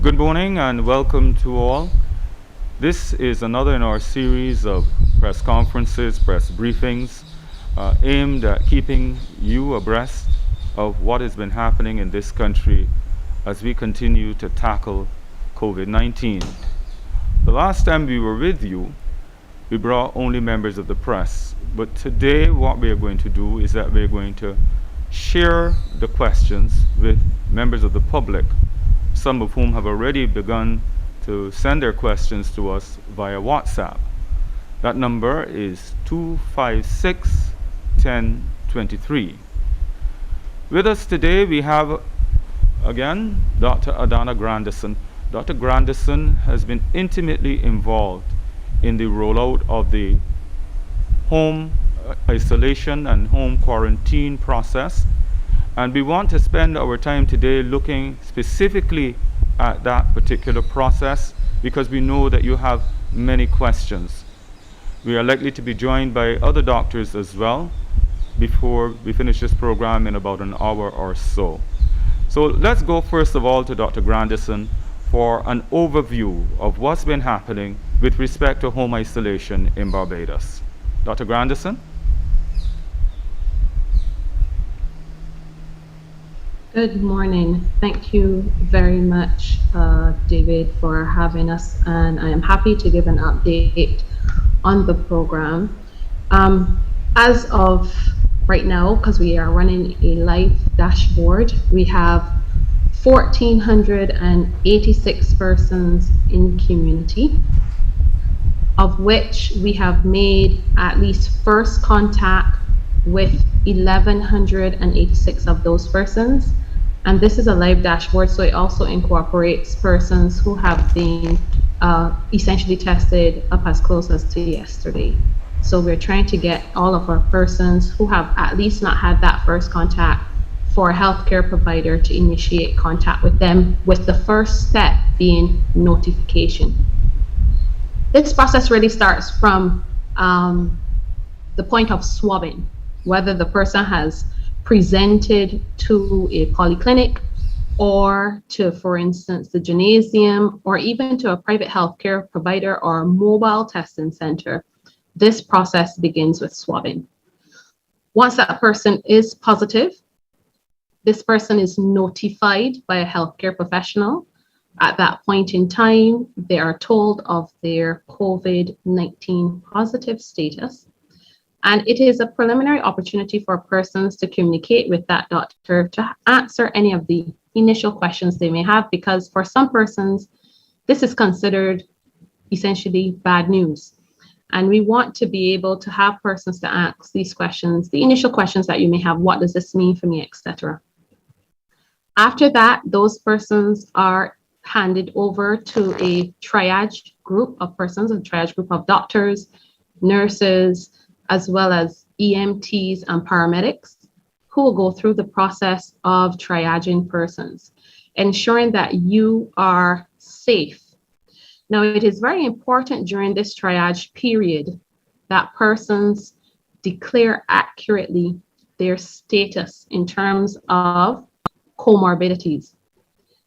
Good morning and welcome to all. This is another in our series of press conferences, press briefings, aimed at keeping you abreast of what has been happening in this country as we continue to tackle COVID-19. The last time we were with you, we brought only members of the press. But today what we are going to do is that we're going to share the questions with members of the public, some of whom have already begun to send their questions to us via WhatsApp. That number is 256-1023. With us today we have, again, Dr. Adanna Grandison. Dr. Grandison has been intimately involved in the rollout of the home isolation and home quarantine process. And we want to spend our time today looking specifically at that particular process because we know that you have many questions. We are likely to be joined by other doctors as well before we finish this program in about an hour or so. So let's go first of all to Dr. Grandison for an overview of what's been happening with respect to home isolation in Barbados. Dr. Grandison? Good morning. Thank you very much, David, for having us, and I am happy to give an update on the program. As of right now, because we are running a live dashboard, we have 1,486 persons in community, of which we have made at least first contact with 1,186 of those persons. And this is a live dashboard, so it also incorporates persons who have been essentially tested up as close as to yesterday. So we're trying to get all of our persons who have at least not had that first contact for a healthcare provider to initiate contact with them, with the first step being notification. This process really starts from the point of swabbing, whether the person has presented to a polyclinic or to, for instance, the gymnasium, or even to a private healthcare provider or a mobile testing center. This process begins with swabbing. Once that person is positive, this person is notified by a healthcare professional. At that point in time, they are told of their COVID-19 positive status. And it is a preliminary opportunity for persons to communicate with that doctor to answer any of the initial questions they may have, because for some persons, this is considered essentially bad news. And we want to be able to have persons to ask these questions, the initial questions that you may have: what does this mean for me, etc. After that, those persons are handed over to a triage group of persons, a triage group of doctors, nurses, as well as EMTs and paramedics, who will go through the process of triaging persons, ensuring that you are safe. Now, it is very important during this triage period that persons declare accurately their status in terms of comorbidities.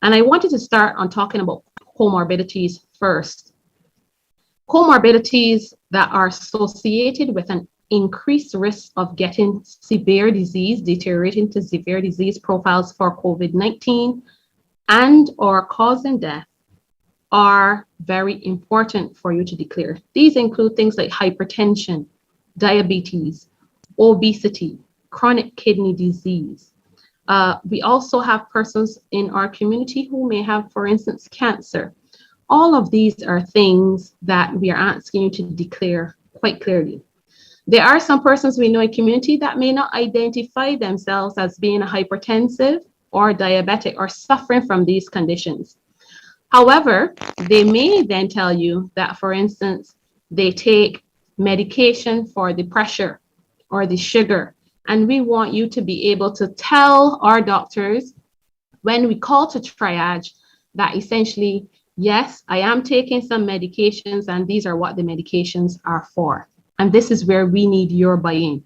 And I wanted to start on talking about comorbidities first. Comorbidities that are associated with an increased risk of getting severe disease, deteriorating to severe disease profiles for COVID-19 and or causing death are very important for you to declare. These include things like hypertension, diabetes, obesity, chronic kidney disease. We also have persons in our community who may have, for instance, cancer. All of these are things that we are asking you to declare quite clearly. There are some persons we know in community that may not identify themselves as being a hypertensive or diabetic or suffering from these conditions. However, they may then tell you that, for instance, they take medication for the pressure or the sugar. And we want you to be able to tell our doctors when we call to triage that essentially, yes, I am taking some medications and these are what the medications are for. And this is where we need your buy-in.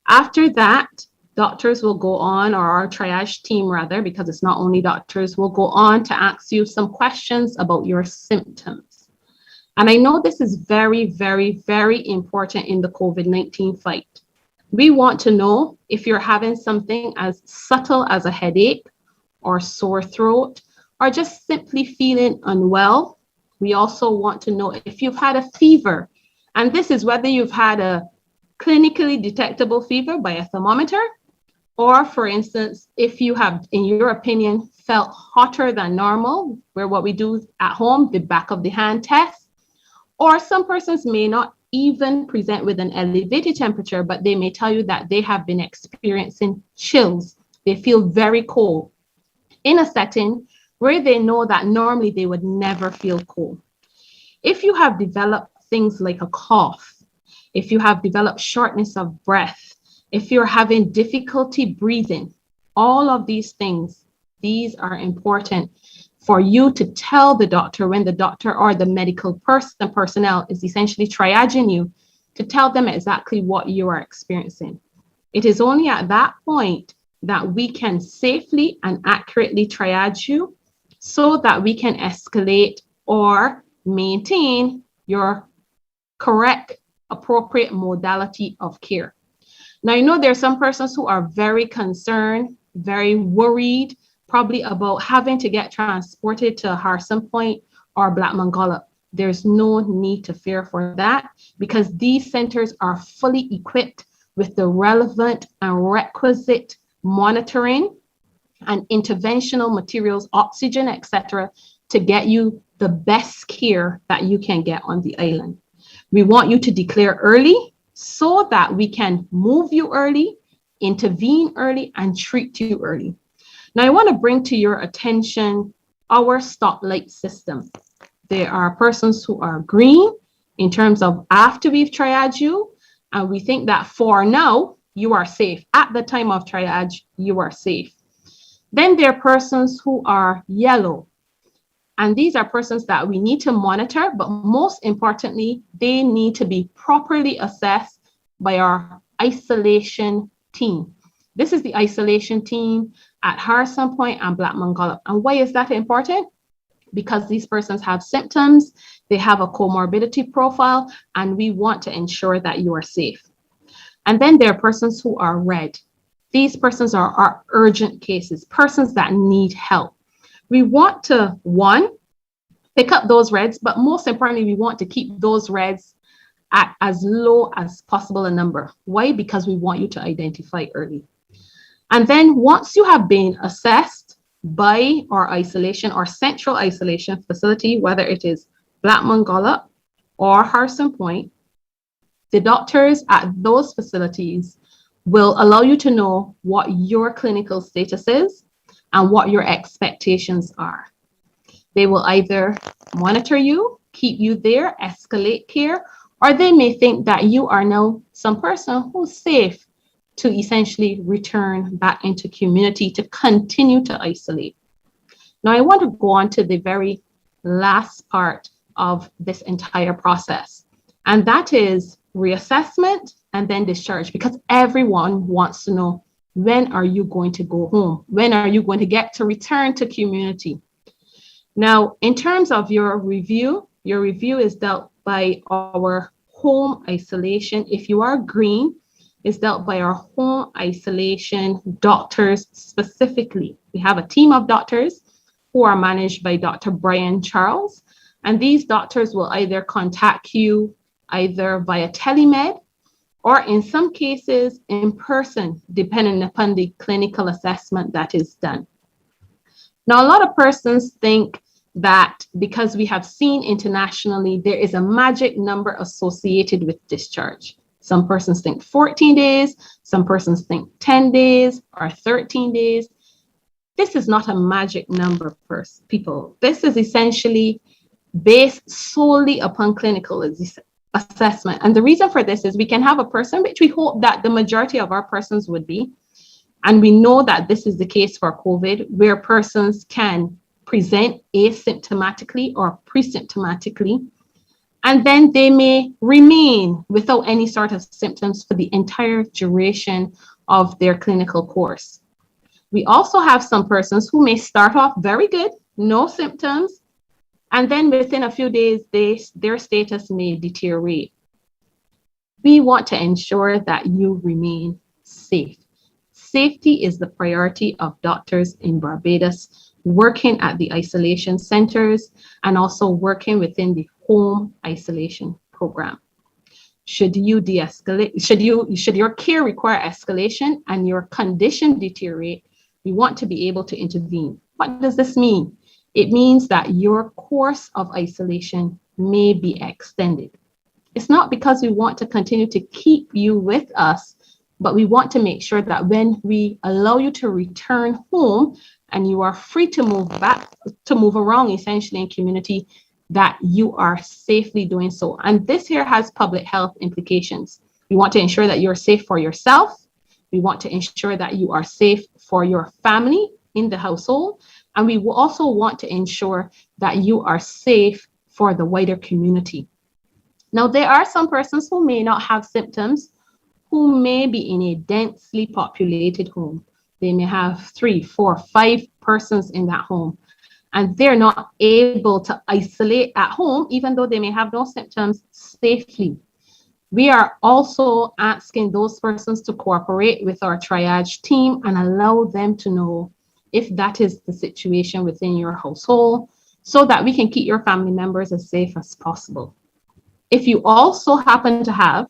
After that, doctors will go on, or our triage team rather, because it's not only doctors, will go on to ask you some questions about your symptoms. And I know this is very, very, very important in the COVID-19 fight. We want to know if you're having something as subtle as a headache or sore throat, or just simply feeling unwell. We also want to know if you've had a fever. And this is whether you've had a clinically detectable fever by a thermometer, or for instance, if you have, in your opinion, felt hotter than normal, where what we do at home, the back of the hand test, or some persons may not even present with an elevated temperature, but they may tell you that they have been experiencing chills. They feel very cold in a setting where they know that normally they would never feel cold. If you have developed things like a cough, if you have developed shortness of breath, if you're having difficulty breathing, all of these things, these are important for you to tell the doctor when the doctor or the medical personnel is essentially triaging you, to tell them exactly what you are experiencing. It is only at that point that we can safely and accurately triage you so that we can escalate or maintain your correct, appropriate modality of care. Now, I know there are some persons who are very concerned, very worried, probably about having to get transported to Harrison Point or Blackman Gullup. There's no need to fear for that, because these centers are fully equipped with the relevant and requisite monitoring and interventional materials, oxygen, etc., to get you the best care that you can get on the island. We want you to declare early so that we can move you early, intervene early, and treat you early. Now, I want to bring to your attention our stoplight system. There are persons who are green in terms of after we've triaged you, and we think that for now, you are safe. At the time of triage, you are safe. Then there are persons who are yellow, and these are persons that we need to monitor, but most importantly, they need to be properly assessed by our isolation team. This is the isolation team at Harrison Point and Blackman Gullup. And why is that important? Because these persons have symptoms, they have a comorbidity profile, and we want to ensure that you are safe. And then there are persons who are red. These persons are our urgent cases, persons that need help. We want to, one, pick up those reds, but most importantly, we want to keep those reds at as low as possible a number. Why? Because we want you to identify early. And then once you have been assessed by our isolation or central isolation facility, whether it is Blackman Gullup or Harrison Point, the doctors at those facilities will allow you to know what your clinical status is and what your expectations are. They will either monitor you, keep you there, escalate care, or they may think that you are now some person who's safe to essentially return back into community to continue to isolate. Now, I want to go on to the very last part of this entire process, and that is reassessment and then discharge, because everyone wants to know, when are you going to go home? When are you going to get to return to community? Now, in terms of your review is dealt by our home isolation. If you are green, it's dealt by our home isolation doctors specifically. We have a team of doctors who are managed by Dr. Brian Charles, and these doctors will either contact you either via telemed or in some cases in person, depending upon the clinical assessment that is done. Now, a lot of persons think that because we have seen internationally, there is a magic number associated with discharge. Some persons think 14 days, some persons think 10 days or 13 days. This is not a magic number for people. This is essentially based solely upon clinical assessment. And the reason for this is we can have a person, which we hope that the majority of our persons would be, and we know that this is the case for COVID, where persons can present asymptomatically or pre-symptomatically, and then they may remain without any sort of symptoms for the entire duration of their clinical course. We also have some persons who may start off very good, no symptoms, and then within a few days, their status may deteriorate. We want to ensure that you remain safe. Safety is the priority of doctors in Barbados, working at the isolation centers and also working within the home isolation program. Should you de-escalate, should your care require escalation and your condition deteriorate, we want to be able to intervene. What does this mean? It means that your course of isolation may be extended. It's not because we want to continue to keep you with us, but we want to make sure that when we allow you to return home and you are free to move around essentially in community, that you are safely doing so. And this here has public health implications. We want to ensure that you're safe for yourself. We want to ensure that you are safe for your family in the household. And we will also want to ensure that you are safe for the wider community. Now, there are some persons who may not have symptoms, who may be in a densely populated home. They may have 3, 4, 5 persons in that home, and they're not able to isolate at home, even though they may have no symptoms, safely. We are also asking those persons to cooperate with our triage team and allow them to know if that is the situation within your household, so that we can keep your family members as safe as possible. If you also happen to have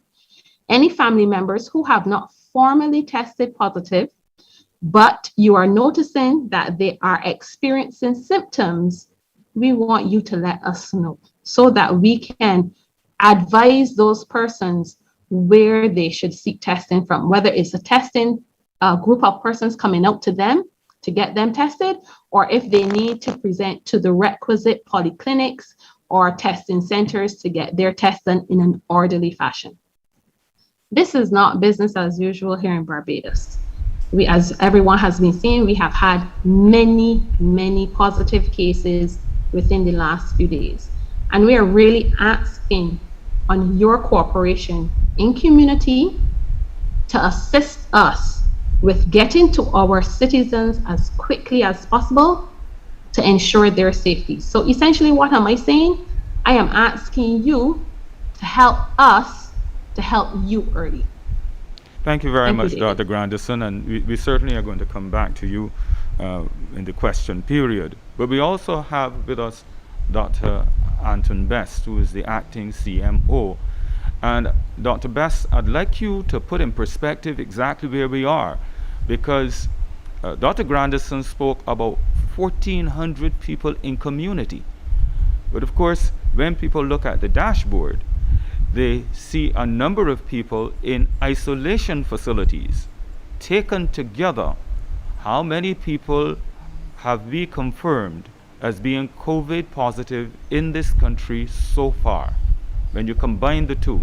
any family members who have not formally tested positive, but you are noticing that they are experiencing symptoms, we want you to let us know so that we can advise those persons where they should seek testing from, whether it's a testing group of persons coming out to them to get them tested, or if they need to present to the requisite polyclinics or testing centers to get their tests done in an orderly fashion. This is not business as usual here in Barbados. We, as everyone has been seeing, we have had many, many positive cases within the last few days. And we are really asking on your cooperation in community to assist us with getting to our citizens as quickly as possible to ensure their safety. So essentially, what am I saying? I am asking you to help us to help you early. Thank you very Thank much, you, Dr. Grandison, and we certainly are going to come back to you in the question period. But we also have with us Dr. Anton Best, who is the acting CMO. And Dr. Best, I'd like you to put in perspective exactly where we are, because Dr. Grandison spoke about 1,400 people in community. But of course, when people look at the dashboard, they see a number of people in isolation facilities. Taken together, how many people have we confirmed as being COVID positive in this country so far, when you combine the two?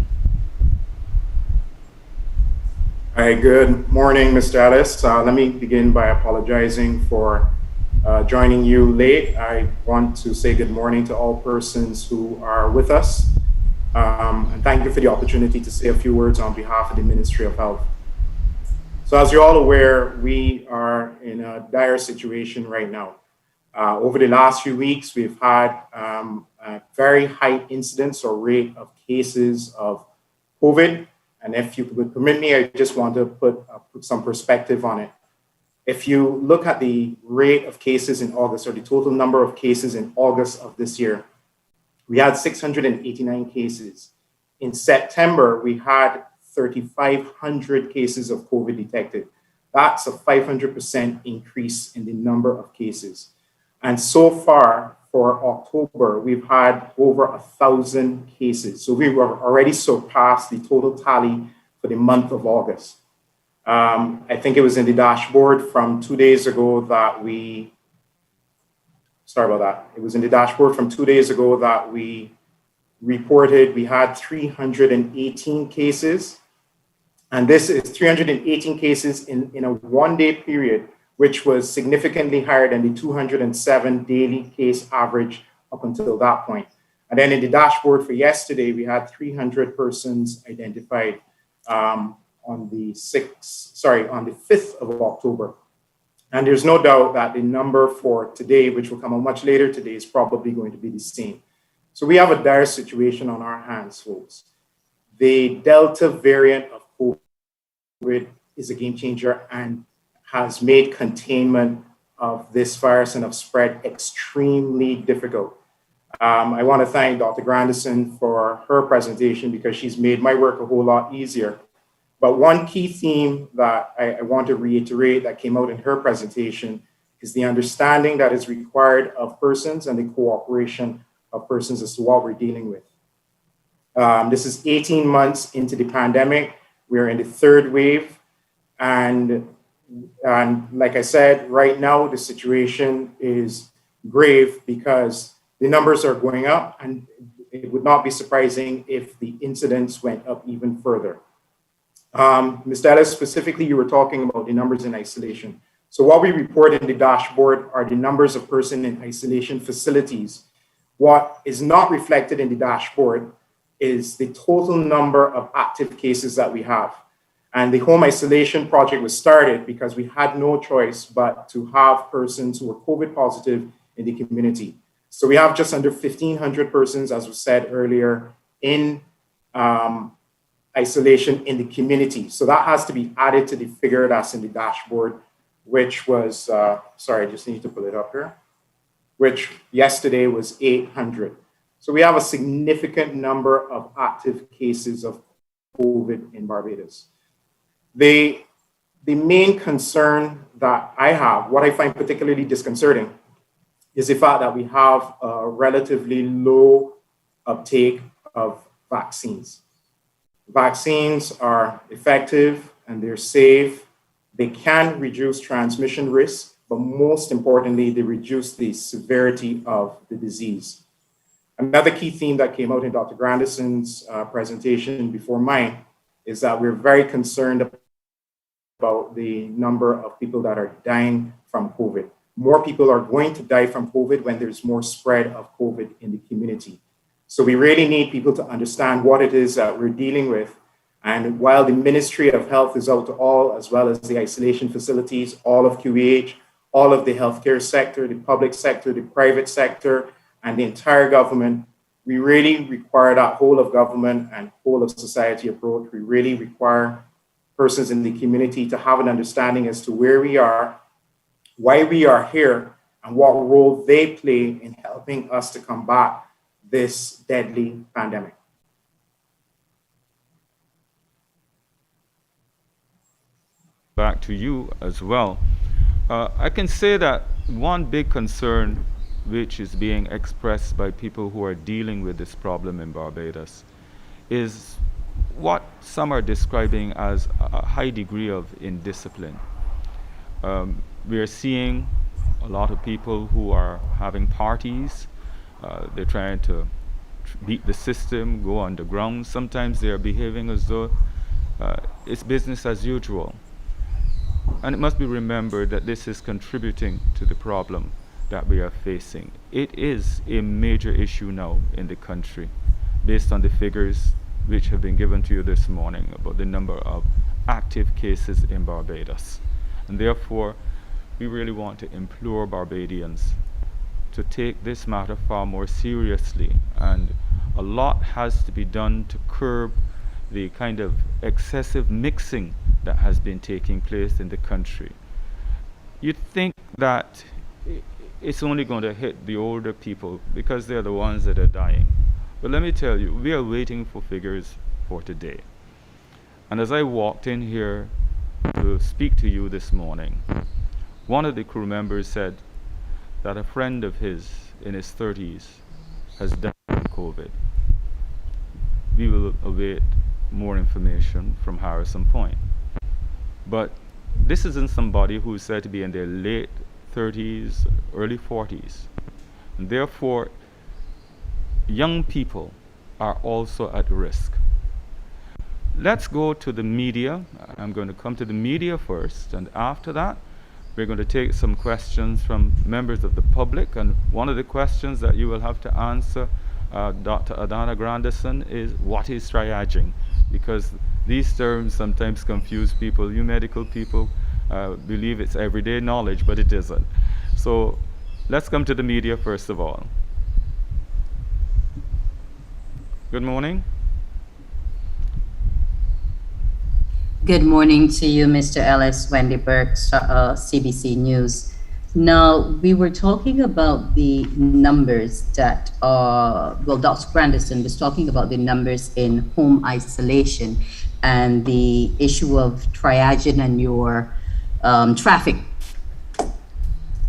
Hi, good morning, Mr. Ellis. Let me begin by apologizing for joining you late. I want to say good morning to all persons who are with us. And thank you for the opportunity to say a few words on behalf of the Ministry of Health. So as you're all aware, we are in a dire situation right now. Over the last few weeks, we've had a very high incidence or rate of cases of COVID. And if you would permit me, I just want to put some perspective on it. If you look at the rate of cases in August, or the total number of cases in August of this year, we had 689 cases. In September, we had 3,500 cases of COVID detected. That's a 500% increase in the number of cases. And so far for October, we've had over 1,000 cases. So we've already surpassed the total tally for the month of August. I think it was in the dashboard from 2 days ago that we, It was in the dashboard from 2 days ago that we reported we had 318 cases. And this is 318 cases in a 1 day period, which was significantly higher than the 207 daily case average up until that point. And then in the dashboard for yesterday, we had 300 persons identified on the 5th of October. And there's no doubt that the number for today, which will come out much later today, is probably going to be the same. So we have a dire situation on our hands, folks. The Delta variant of COVID is a game changer and has made containment of this virus and of spread extremely difficult. I want to thank Dr. Grandison for her presentation because she's made my work a whole lot easier. But one key theme that I want to reiterate that came out in her presentation is the understanding that is required of persons and the cooperation of persons as to what we're dealing with. This is 18 months into the pandemic. We're in the third wave. And like I said, right now, the situation is grave because the numbers are going up, and it would not be surprising if the incidence went up even further. Mr. Ellis, specifically, you were talking about the numbers in isolation. So what we report in the dashboard are the numbers of persons in isolation facilities. What is not reflected in the dashboard is the total number of active cases that we have. And the home isolation project was started because we had no choice but to have persons who were COVID positive in the community. So we have just under 1,500 persons, as was said earlier, in isolation in the community. So that has to be added to the figure that's in the dashboard, which was, sorry, I just need to pull it up here, which yesterday was 800. So we have a significant number of active cases of COVID in Barbados. The main concern that I have, what I find particularly disconcerting, is the fact that we have a relatively low uptake of vaccines. Vaccines are effective and they're safe. They can reduce transmission risk, but most importantly, they reduce the severity of the disease. Another key theme that came out in Dr. Grandison's presentation before mine is that we're very concerned about the number of people that are dying from COVID. More people are going to die from COVID when there's more spread of COVID in the community. So we really need people to understand what it is that we're dealing with. And while the Ministry of Health is out to all, as well as the isolation facilities, all of QEH, all of the healthcare sector, the public sector, the private sector, and the entire government, we really require that whole of government and whole of society approach. We really require persons in the community to have an understanding as to where we are, why we are here, and what role they play in helping us to combat this deadly pandemic. Back to you as well. I can say that one big concern which is being expressed by people who are dealing with this problem in Barbados is what some are describing as a high degree of indiscipline. We are seeing a lot of people who are having parties. They're trying to beat the system, go underground. Sometimes they are behaving as though it's business as usual. And it must be remembered that this is contributing to the problem that we are facing. It is a major issue now in the country, based on the figures which have been given to you this morning about the number of active cases in Barbados. And therefore, we really want to implore Barbadians to take this matter far more seriously. And a lot has to be done to curb the kind of excessive mixing that has been taking place in the country. You'd think that it's only going to hit the older people because they're the ones that are dying. But let me tell you, we are waiting for figures for today. And as I walked in here to speak to you this morning, one of the crew members said that a friend of his in his 30s has died from COVID. We will await more information from Harrison Point. But this isn't somebody who is said to be in their late 30s, early 40s. And therefore, young people are also at risk. Let's go to the media. I'm going to come to the media first, and after that, we're going to take some questions from members of the public. And one of the questions that you will have to answer, Dr. Adanna Grandison, is what is triaging? Because These terms sometimes confuse people. You medical people believe it's everyday knowledge, but it isn't. So let's come to the media first of all. Good morning. Good morning to you, Mr. Ellis, Wendy Burke, CBC News. Now, we were talking about the numbers that, Dr. Grandison was talking about the numbers in home isolation and the issue of triagen and your traffic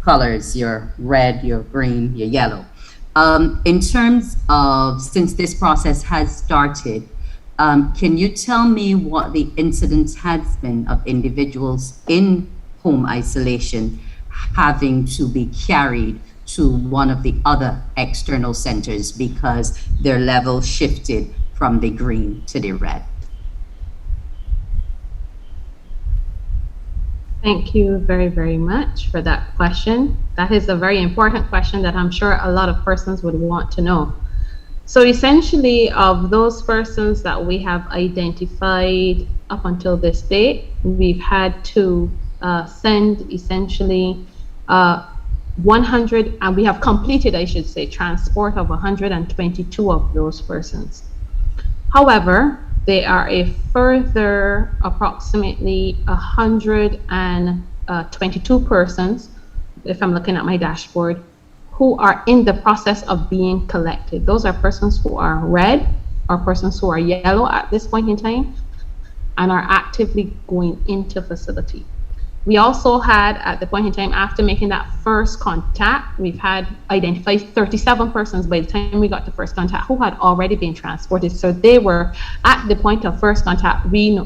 colors, your red, your green, your yellow. In terms of, since this process has started, can you tell me what the incidence has been of individuals in home isolation having to be carried to one of the other external centers because their level shifted from the green to the red? Thank you very, very much for that question. That is a very important question that I'm sure a lot of persons would want to know. So essentially, of those persons that we have identified up until this date, we've had to send essentially 100, and we have completed, I should say, transport of 122 of those persons. However, there are a further approximately 122 persons, if I'm looking at my dashboard, who are in the process of being collected. Those are persons who are red or persons who are yellow at this point in time and are actively going into facility. We also had, at the point in time after making that first contact, we've had identified 37 persons by the time we got to first contact who had already been transported. So they were, at the point of first contact, we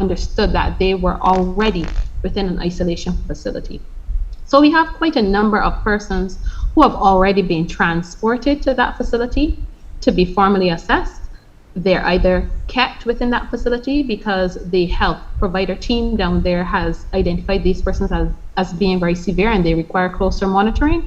understood that they were already within an isolation facility. So we have quite a number of persons who have already been transported to that facility to be formally assessed. They're either kept within that facility because the health provider team down there has identified these persons as being very severe and they require closer monitoring.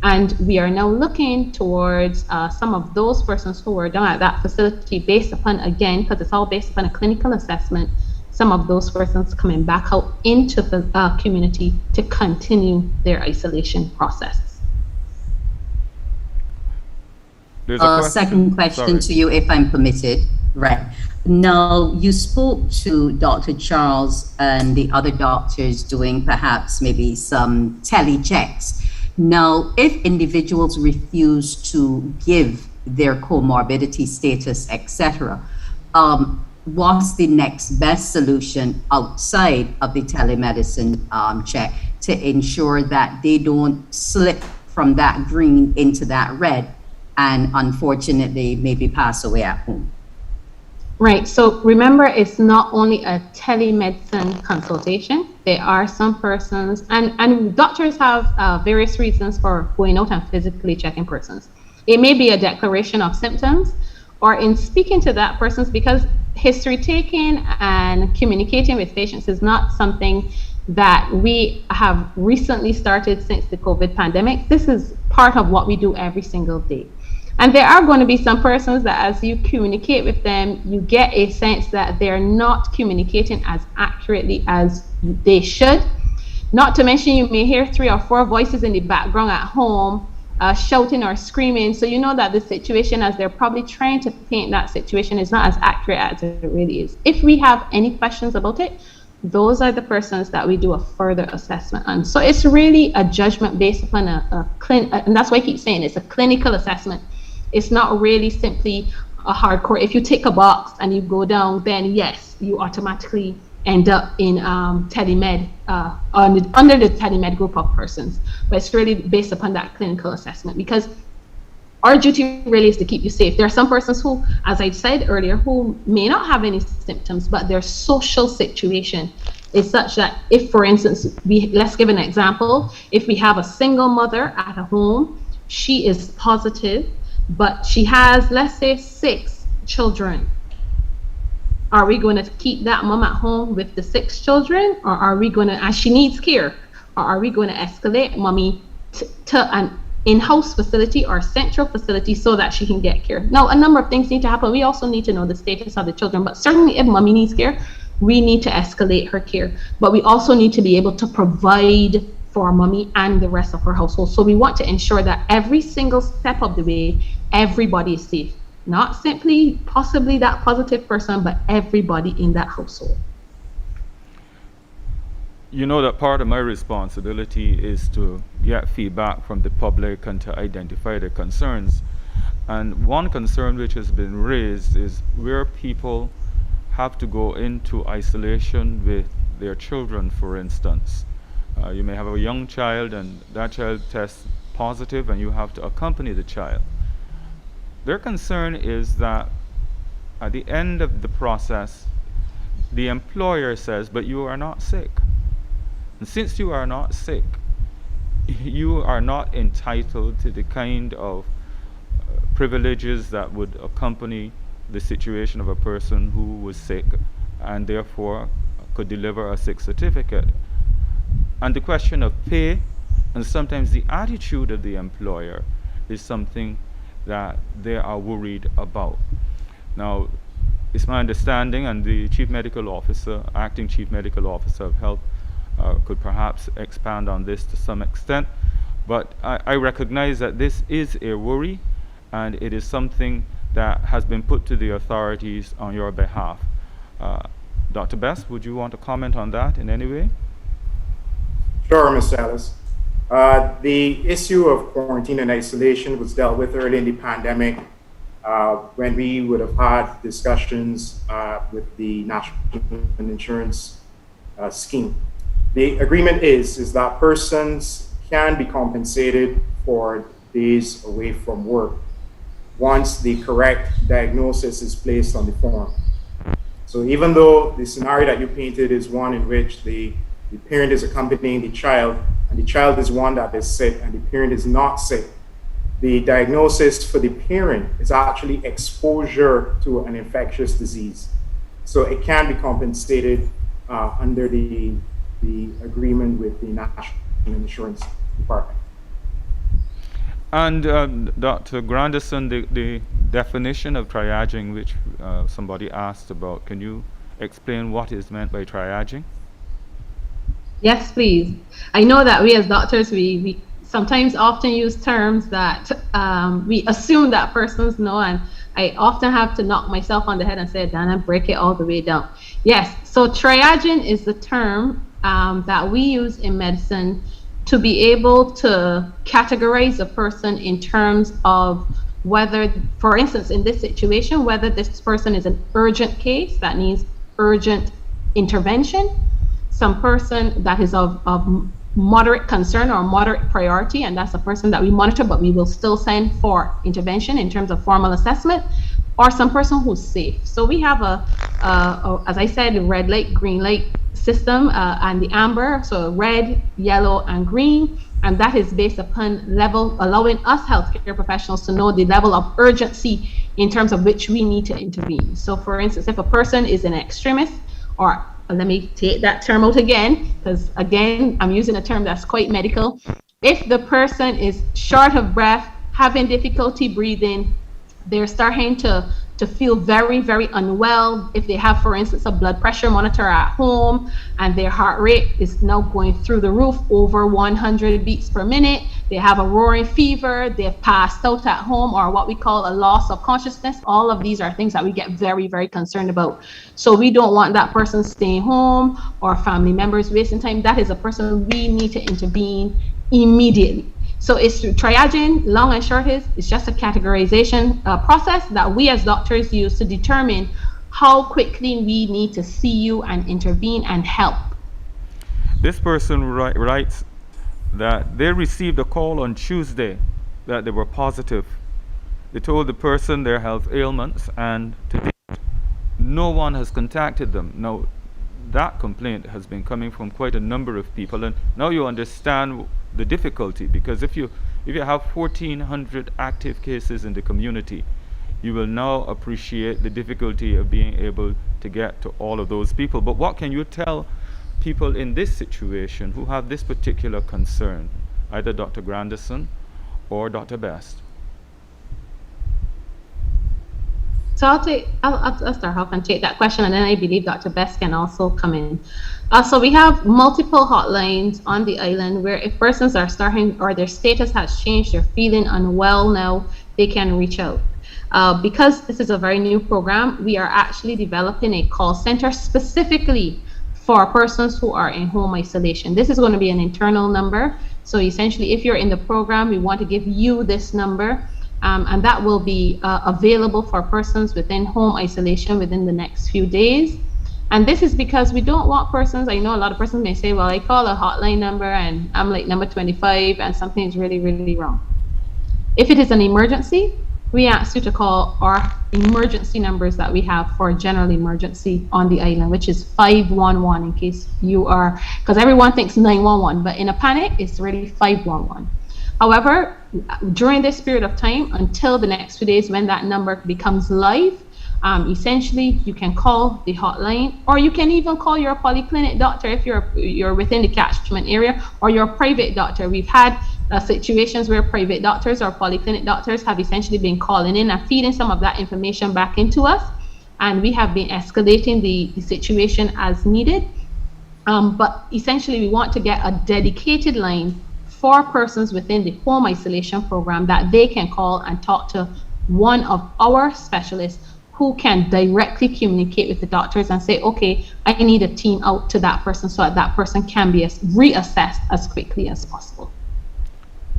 And we are now looking towards some of those persons who were down at that facility based upon, again, because it's all based upon a clinical assessment, some of those persons coming back out into the community to continue their isolation process. Second question to you, if I'm permitted. Right. Now, you spoke to Dr. Charles and the other doctors doing perhaps maybe some tele-checks. Now, if individuals refuse to give their comorbidity status, etc., what's the next best solution outside of the telemedicine check to ensure that they don't slip from that green into that red and unfortunately maybe pass away at home? Right, so remember, it's not only a telemedicine consultation. There are some persons, and doctors have various reasons for going out and physically checking persons. It may be a declaration of symptoms, or in speaking to that person's, because history taking and communicating with patients is not something that we have recently started since the COVID pandemic. This is part of what we do every single day. And there are going to be some persons that as you communicate with them, you get a sense that they're not communicating as accurately as they should. Not to mention, you may hear 3 or 4 voices in the background at home shouting or screaming. So you know that the situation, as they're probably trying to paint that situation, is not as accurate as it really is. If we have any questions about it, those are the persons that we do a further assessment on. So it's really a judgment based upon and that's why I keep saying it's a clinical assessment. It's not really simply a hardcore, if you tick a box and you go down, then yes, you automatically end up in telemed, under the telemed group of persons. But it's really based upon that clinical assessment, because our duty really is to keep you safe. There are some persons who, as I said earlier, who may not have any symptoms, but their social situation is such that if, for instance, let's give an example, if we have a single mother at a home, she is positive, but she has, let's say, 6 children. Are we going to keep that mom at home with the 6 children, or are we going to, as she needs care, or are we going to escalate mommy to an in-house facility or central facility so that she can get care. Now, a number of things need to happen. We also need to know the status of the children, but certainly if mommy needs care, we need to escalate her care. But we also need to be able to provide for mommy and the rest of her household. So we want to ensure that every single step of the way, everybody is safe. Not simply possibly that positive person, but everybody in that household. You know that part of my responsibility is to get feedback from the public and to identify their concerns. And one concern which has been raised is where people have to go into isolation with their children, for instance. You may have a young child and that child tests positive and you have to accompany the child. Their concern is that at the end of the process, the employer says, but you are not sick. And since you are not sick, you are not entitled to the kind of privileges that would accompany the situation of a person who was sick and therefore could deliver a sick certificate. And the question of pay and sometimes the attitude of the employer is something that they are worried about. Now, it's my understanding, and the Chief Medical Officer, Acting Chief Medical Officer of Health, could perhaps expand on this to some extent, but I recognize that this is a worry and it is something that has been put to the authorities on your behalf. Dr. Best, would you want to comment on that in any way? Sure, Mr. Ellis. The issue of quarantine and isolation was dealt with early in the pandemic when we would have had discussions with the National Insurance Scheme. The agreement is that persons can be compensated for days away from work once the correct diagnosis is placed on the form. So even though the scenario that you painted is one in which the parent is accompanying the child and the child is one that is sick and the parent is not sick, the diagnosis for the parent is actually exposure to an infectious disease. So it can be compensated under the agreement with the National Insurance Department. And Dr. Grandison, the definition of triaging, which somebody asked about, can you explain what is meant by triaging? Yes, please. I know that we as doctors, we sometimes often use terms that we assume that persons know, and I often have to knock myself on the head and say, Dana, break it all the way down. Yes, so triaging is the term that we use in medicine to be able to categorize a person in terms of whether, for instance, in this situation, whether this person is an urgent case that needs urgent intervention, some person that is of moderate concern or moderate priority, and that's a person that we monitor, but we will still send for intervention in terms of formal assessment, or some person who's safe. So we have as I said, a red light, green light system, and the amber, so red, yellow, and green, and that is based upon level, allowing us healthcare professionals to know the level of urgency in terms of which we need to intervene. So for instance, if a person is an extremist, or let me take that term out again, because again, I'm using a term that's quite medical. If the person is short of breath, having difficulty breathing, they're starting to feel very, very unwell. If they have, for instance, a blood pressure monitor at home and their heart rate is now going through the roof, over 100 beats per minute, they have a roaring fever, they've passed out at home, or what we call a loss of consciousness, all of these are things that we get very, very concerned about. So we don't want that person staying home or family members wasting time. That is a person we need to intervene immediately. So it's through triaging. Long and short is, it's just a categorization process that we as doctors use to determine how quickly we need to see you and intervene and help. This person writes that they received a call on Tuesday that they were positive. They told the person their health ailments, and to date, no one has contacted them. Now, that complaint has been coming from quite a number of people, and now you understand the difficulty, because if you have 1,400 active cases in the community, you will now appreciate the difficulty of being able to get to all of those people. But what can you tell people in this situation who have this particular concern, either Dr. Grandison or Dr. Best? So I'll start off and take that question, and then I believe Dr. Best can also come in. So we have multiple hotlines on the island where if persons are starting or their status has changed, they're feeling unwell now, they can reach out. Because this is a very new program, we are actually developing a call center specifically for persons who are in home isolation. This is going to be an internal number. So essentially, if you're in the program, we want to give you this number. And that will be available for persons within home isolation within the next few days. And this is because we don't want persons, I know a lot of persons may say, well, I call a hotline number and I'm like number 25 and something is really, really wrong. If it is an emergency, we ask you to call our emergency numbers that we have for general emergency on the island, which is 511 in case you are, because everyone thinks 911, but in a panic, it's really 511. However, during this period of time, until the next few days when that number becomes live, essentially you can call the hotline, or you can even call your polyclinic doctor if you're within the catchment area, or your private doctor. We've had situations where private doctors or polyclinic doctors have essentially been calling in and feeding some of that information back into us, and we have been escalating the situation as needed. But essentially we want to get a dedicated line for persons within the home isolation program that they can call and talk to one of our specialists who can directly communicate with the doctors and say, okay, I need a team out to that person so that person can be reassessed as quickly as possible.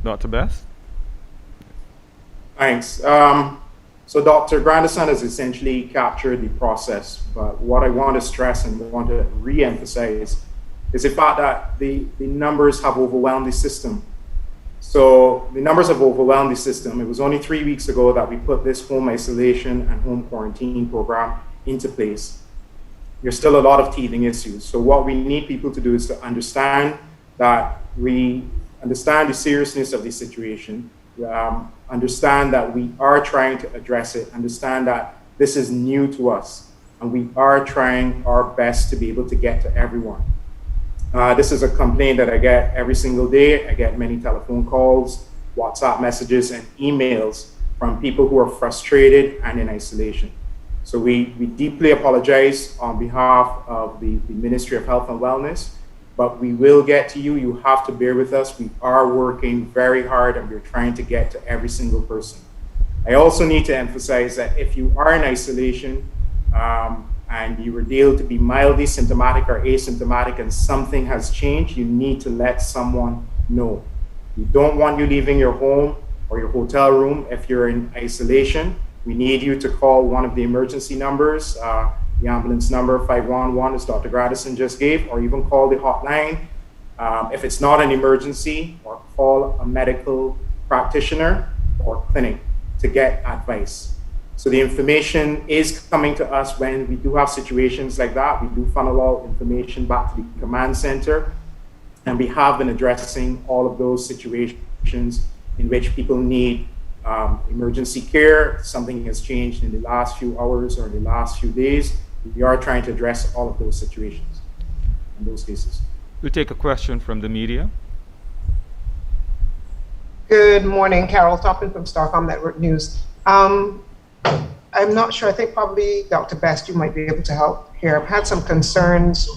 Dr. Best? Thanks. So Dr. Grandison has essentially captured the process, but what I want to stress and want to re-emphasize is the fact that the numbers have overwhelmed the system. So the numbers have overwhelmed the system. It was only 3 weeks ago that we put this home isolation and home quarantine program into place. There's still a lot of teething issues. So what we need people to do is to understand that we understand the seriousness of the situation, understand that we are trying to address it, understand that this is new to us, and we are trying our best to be able to get to everyone. This is a complaint that I get every single day. I get many telephone calls, WhatsApp messages, and emails from people who are frustrated and in isolation. So we deeply apologize on behalf of the Ministry of Health and Wellness, but we will get to you. You have to bear with us. We are working very hard and we're trying to get to every single person. I also need to emphasize that if you are in isolation, and you were deemed to be mildly symptomatic or asymptomatic and something has changed, you need to let someone know. We don't want you leaving your home or your hotel room if you're in isolation. We need you to call one of the emergency numbers, the ambulance number 511 as Dr. Grandison just gave, or even call the hotline. If it's not an emergency, or call a medical practitioner or clinic to get advice. So the information is coming to us when we do have situations like that. We do funnel all information back to the command center, and we have been addressing all of those situations in which people need emergency care. Something has changed in the last few hours or the last few days. We are trying to address all of those situations in those cases. We'll take a question from the media. Good morning, Carol Toppin from Starcom Network News. I'm not sure, I think probably Dr. Best, you might be able to help here. I've had some concerns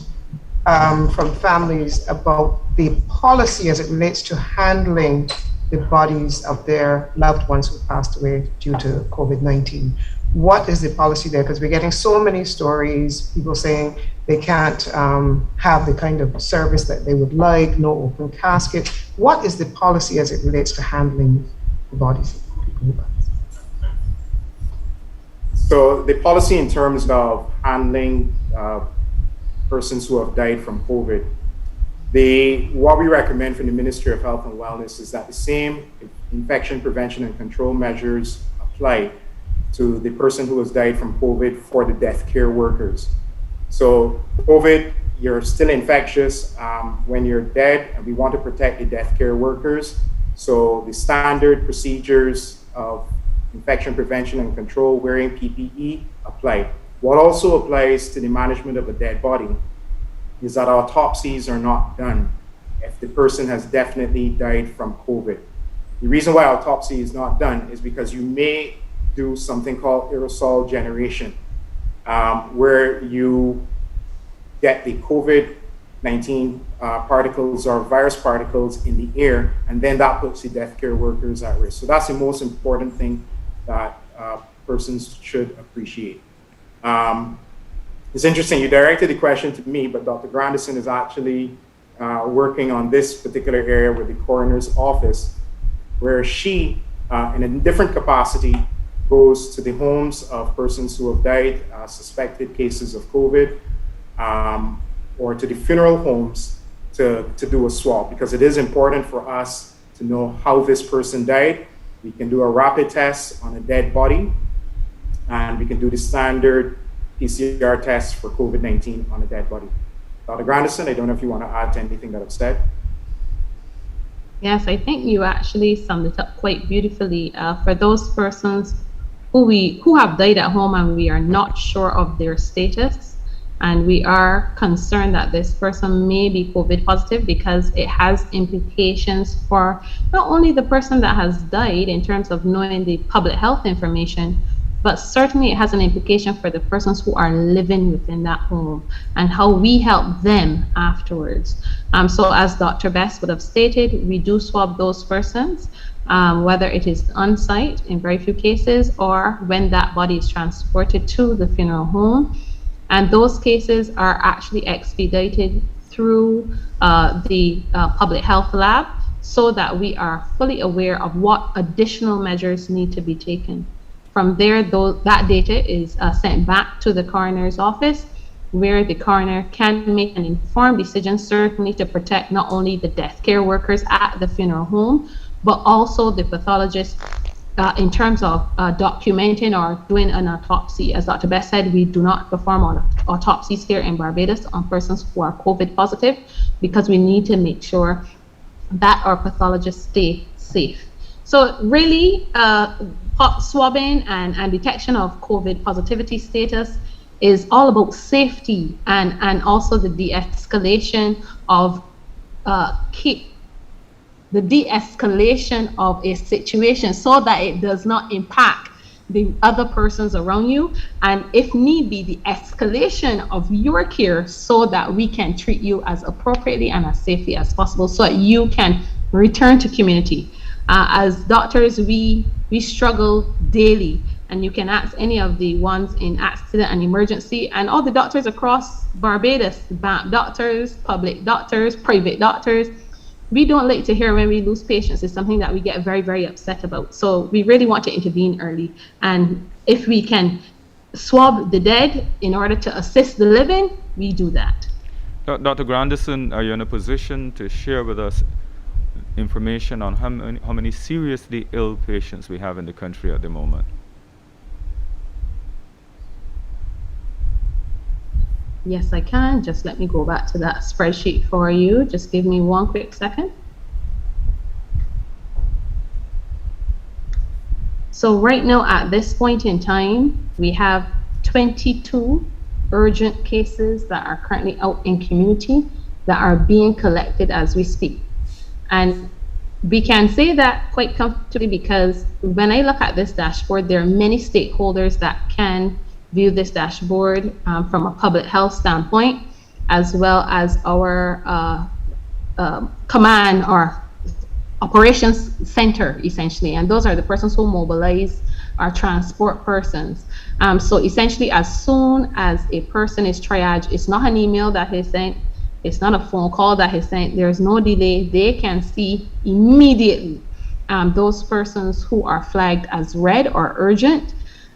from families about the policy as it relates to handling the bodies of their loved ones who passed away due to COVID-19. What is the policy there? Because we're getting so many stories, people saying they can't have the kind of service that they would like, no open casket. What is the policy as it relates to handling the bodies of people who passed? So the policy in terms of handling persons who have died from COVID, what we recommend from the Ministry of Health and Wellness is that the same infection prevention and control measures apply to the person who has died from COVID for the death care workers. So COVID, you're still infectious when you're dead, and we want to protect the death care workers. So the standard procedures of infection prevention and control, wearing PPE, apply. What also applies to the management of a dead body is that autopsies are not done if the person has definitely died from COVID. The reason why autopsy is not done is because you may do something called aerosol generation, where you get the COVID-19 particles or virus particles in the air, and then that puts the death care workers at risk. So that's the most important thing that persons should appreciate. It's interesting, you directed the question to me, but Dr. Grandison is actually working on this particular area with the coroner's office, where she, in a different capacity, goes to the homes of persons who have died, suspected cases of COVID, or to the funeral homes to do a swab, because it is important for us to know how this person died. We can do a rapid test on a dead body, and we can do the standard PCR test for COVID-19 on a dead body. Dr. Grandison, I don't know if you want to add to anything that I've said. Yes, I think you actually summed it up quite beautifully. For those persons who have died at home and we are not sure of their status, and we are concerned that this person may be COVID positive, because it has implications for not only the person that has died in terms of knowing the public health information, but certainly it has an implication for the persons who are living within that home and how we help them afterwards. So as Dr. Best would have stated, we do swab those persons, whether it is on site in very few cases or when that body is transported to the funeral home. And those cases are actually expedited through the public health lab, so that we are fully aware of what additional measures need to be taken. From there, that data is sent back to the coroner's office, where the coroner can make an informed decision, certainly to protect not only the death care workers at the funeral home, but also the pathologist in terms of documenting or doing an autopsy. As Dr. Best said, we do not perform autopsies here in Barbados on persons who are COVID positive, because we need to make sure that our pathologists stay safe. So really, swabbing and detection of COVID positivity status is all about safety and also the de-escalation of a situation, so that it does not impact the other persons around you, and if need be, the escalation of your care, so that we can treat you as appropriately and as safely as possible, so that you can return to community. As doctors, we struggle daily, and you can ask any of the ones in accident and emergency, and all the doctors across Barbados, bank doctors, public doctors, private doctors, we don't like to hear when we lose patients. It's something that we get very, very upset about. So we really want to intervene early. And if we can swab the dead in order to assist the living, we do that. Dr. Grandison, are you in a position to share with us information on how many seriously ill patients we have in the country at the moment? Yes, I can. Just let me go back to that spreadsheet for you. Just give me one quick second. So right now, at this point in time, we have 22 urgent cases that are currently out in community that are being collected as we speak. And we can say that quite comfortably, because when I look at this dashboard, there are many stakeholders that can view this dashboard from a public health standpoint, as well as our command or operations center, essentially. And those are the persons who mobilize our transport persons. So essentially, as soon as a person is triaged, it's not an email that is sent, it's not a phone call that is sent, there's no delay. They can see immediately those persons who are flagged as red or urgent,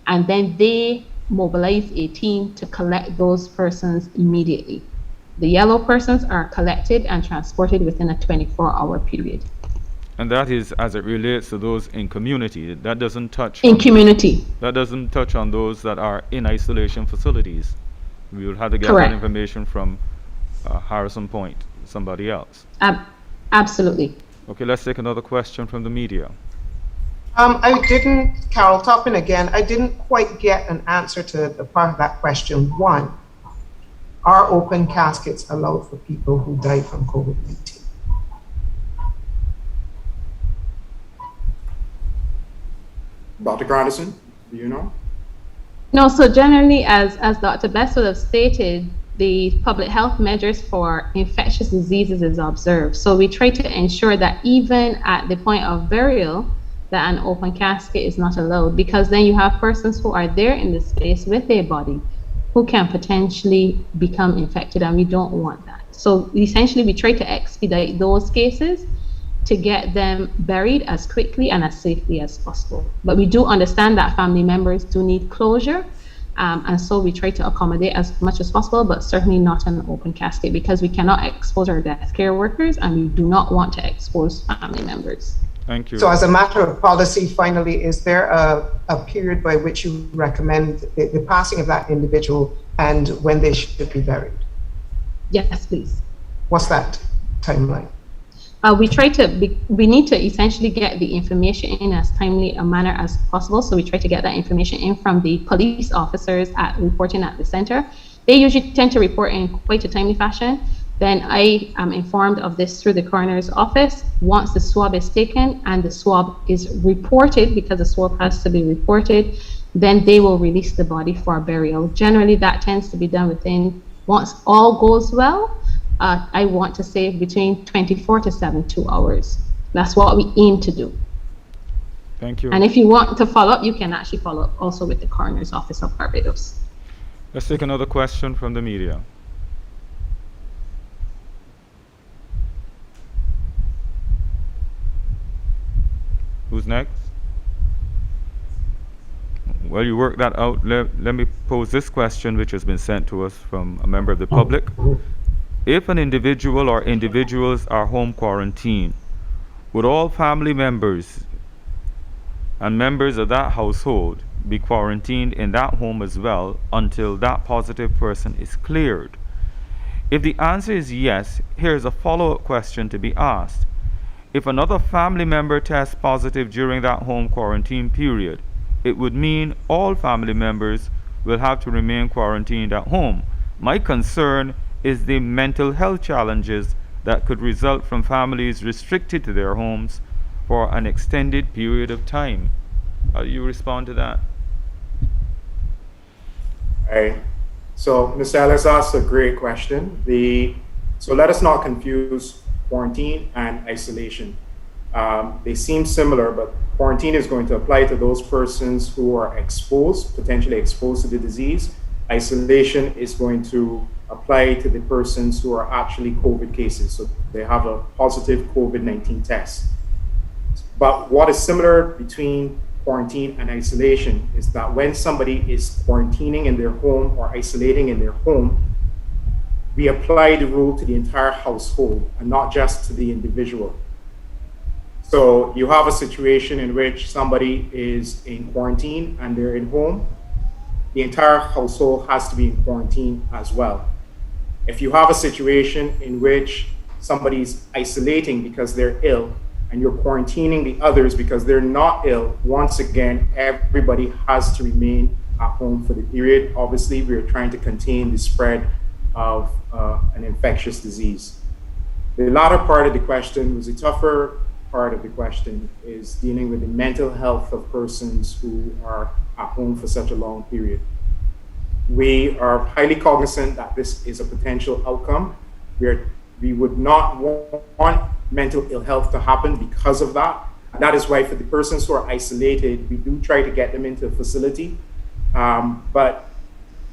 and then they mobilize a team to collect those persons immediately. The yellow persons are collected and transported within a 24-hour period. And that is as it relates to those in community. That doesn't touch in community. That doesn't touch on those that are in isolation facilities. We would have to get Correct. that information from Harrison Point, somebody else. Absolutely. Okay, let's take another question from the media. Carol Toppin again, I didn't quite get an answer to the part of that question. One, are open caskets allowed for people who died from COVID-19? Dr. Grandison, do you know? No, so generally, as Dr. Best would have stated, the public health measures for infectious diseases is observed. So we try to ensure that even at the point of burial, that an open casket is not allowed, because then you have persons who are there in the space with their body who can potentially become infected, and we don't want that. So essentially, we try to expedite those cases to get them buried as quickly and as safely as possible. But we do understand that family members do need closure, and so we try to accommodate as much as possible, but certainly not an open casket, because we cannot expose our death care workers, and we do not want to expose family members. Thank you. So as a matter of policy, finally, is there a period by which you recommend the passing of that individual and when they should be buried? Yes, please. What's that timeline? We need to essentially get the information in as timely a manner as possible. So we try to get that information in from the police officers reporting at the center. They usually tend to report in quite a timely fashion. Then I am informed of this through the coroner's office. Once the swab is taken and the swab is reported, because the swab has to be reported, then they will release the body for burial. Generally, that tends to be done within, once all goes well, I want to say between 24 to 72 hours. That's what we aim to do. Thank you. And if you want to follow up, you can actually follow up also with the coroner's office of Barbados. Let's take another question from the media. Who's next? Well, you work that out. Let me pose this question, which has been sent to us from a member of the public. If an individual or individuals are home quarantined, would all family members and members of that household be quarantined in that home as well until that positive person is cleared? If the answer is yes, here's a follow-up question to be asked. If another family member tests positive during that home quarantine period, it would mean all family members will have to remain quarantined at home. My concern is the mental health challenges that could result from families restricted to their homes for an extended period of time. How do you respond to that? Right. So Mr. Ellis asked a great question. So let us not confuse quarantine and isolation. They seem similar, but quarantine is going to apply to those persons who are exposed, potentially exposed to the disease. Isolation is going to apply to the persons who are actually COVID cases. So they have a positive COVID-19 test. But what is similar between quarantine and isolation is that when somebody is quarantining in their home or isolating in their home, we apply the rule to the entire household and not just to the individual. So you have a situation in which somebody is in quarantine and they're in home, the entire household has to be in quarantine as well. If you have a situation in which somebody's isolating because they're ill and you're quarantining the others because they're not ill, once again, everybody has to remain at home for the period. Obviously, we're trying to contain the spread of an infectious disease. The latter part of the question was a tougher part of the question, is dealing with the mental health of persons who are at home for such a long period. We are highly cognizant that this is a potential outcome. We would not want mental ill health to happen because of that. And that is why for the persons who are isolated, we do try to get them into a facility. But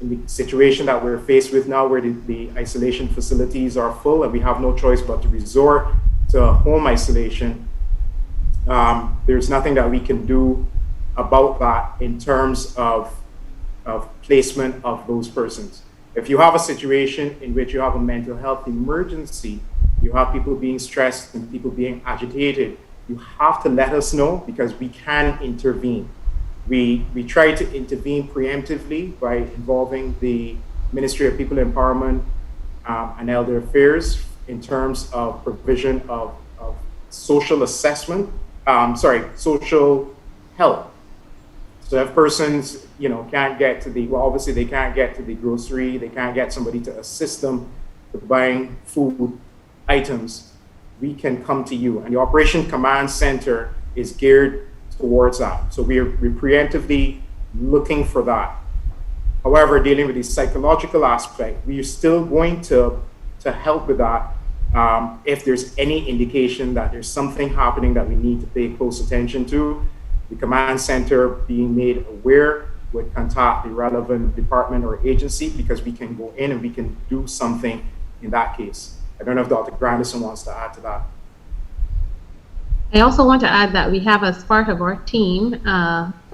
in the situation that we're faced with now, where the isolation facilities are full and we have no choice but to resort to home isolation, there's nothing that we can do about that in terms of placement of those persons. If you have a situation in which you have a mental health emergency, you have people being stressed and people being agitated, you have to let us know, because we can intervene. We try to intervene preemptively by involving the Ministry of People Empowerment and Elder Affairs in terms of provision of social assessment, social help. So if persons, can't get to obviously they can't get to the grocery, they can't get somebody to assist them with buying food items, we can come to you. And the Operation Command Center is geared towards that. So we're preemptively looking for that. However, dealing with the psychological aspect, we are still going to help with that if there's any indication that there's something happening that we need to pay close attention to. The command center being made aware would contact the relevant department or agency, because we can go in and we can do something in that case. I don't know if Dr. Grandison wants to add to that. I also want to add that we have, as part of our team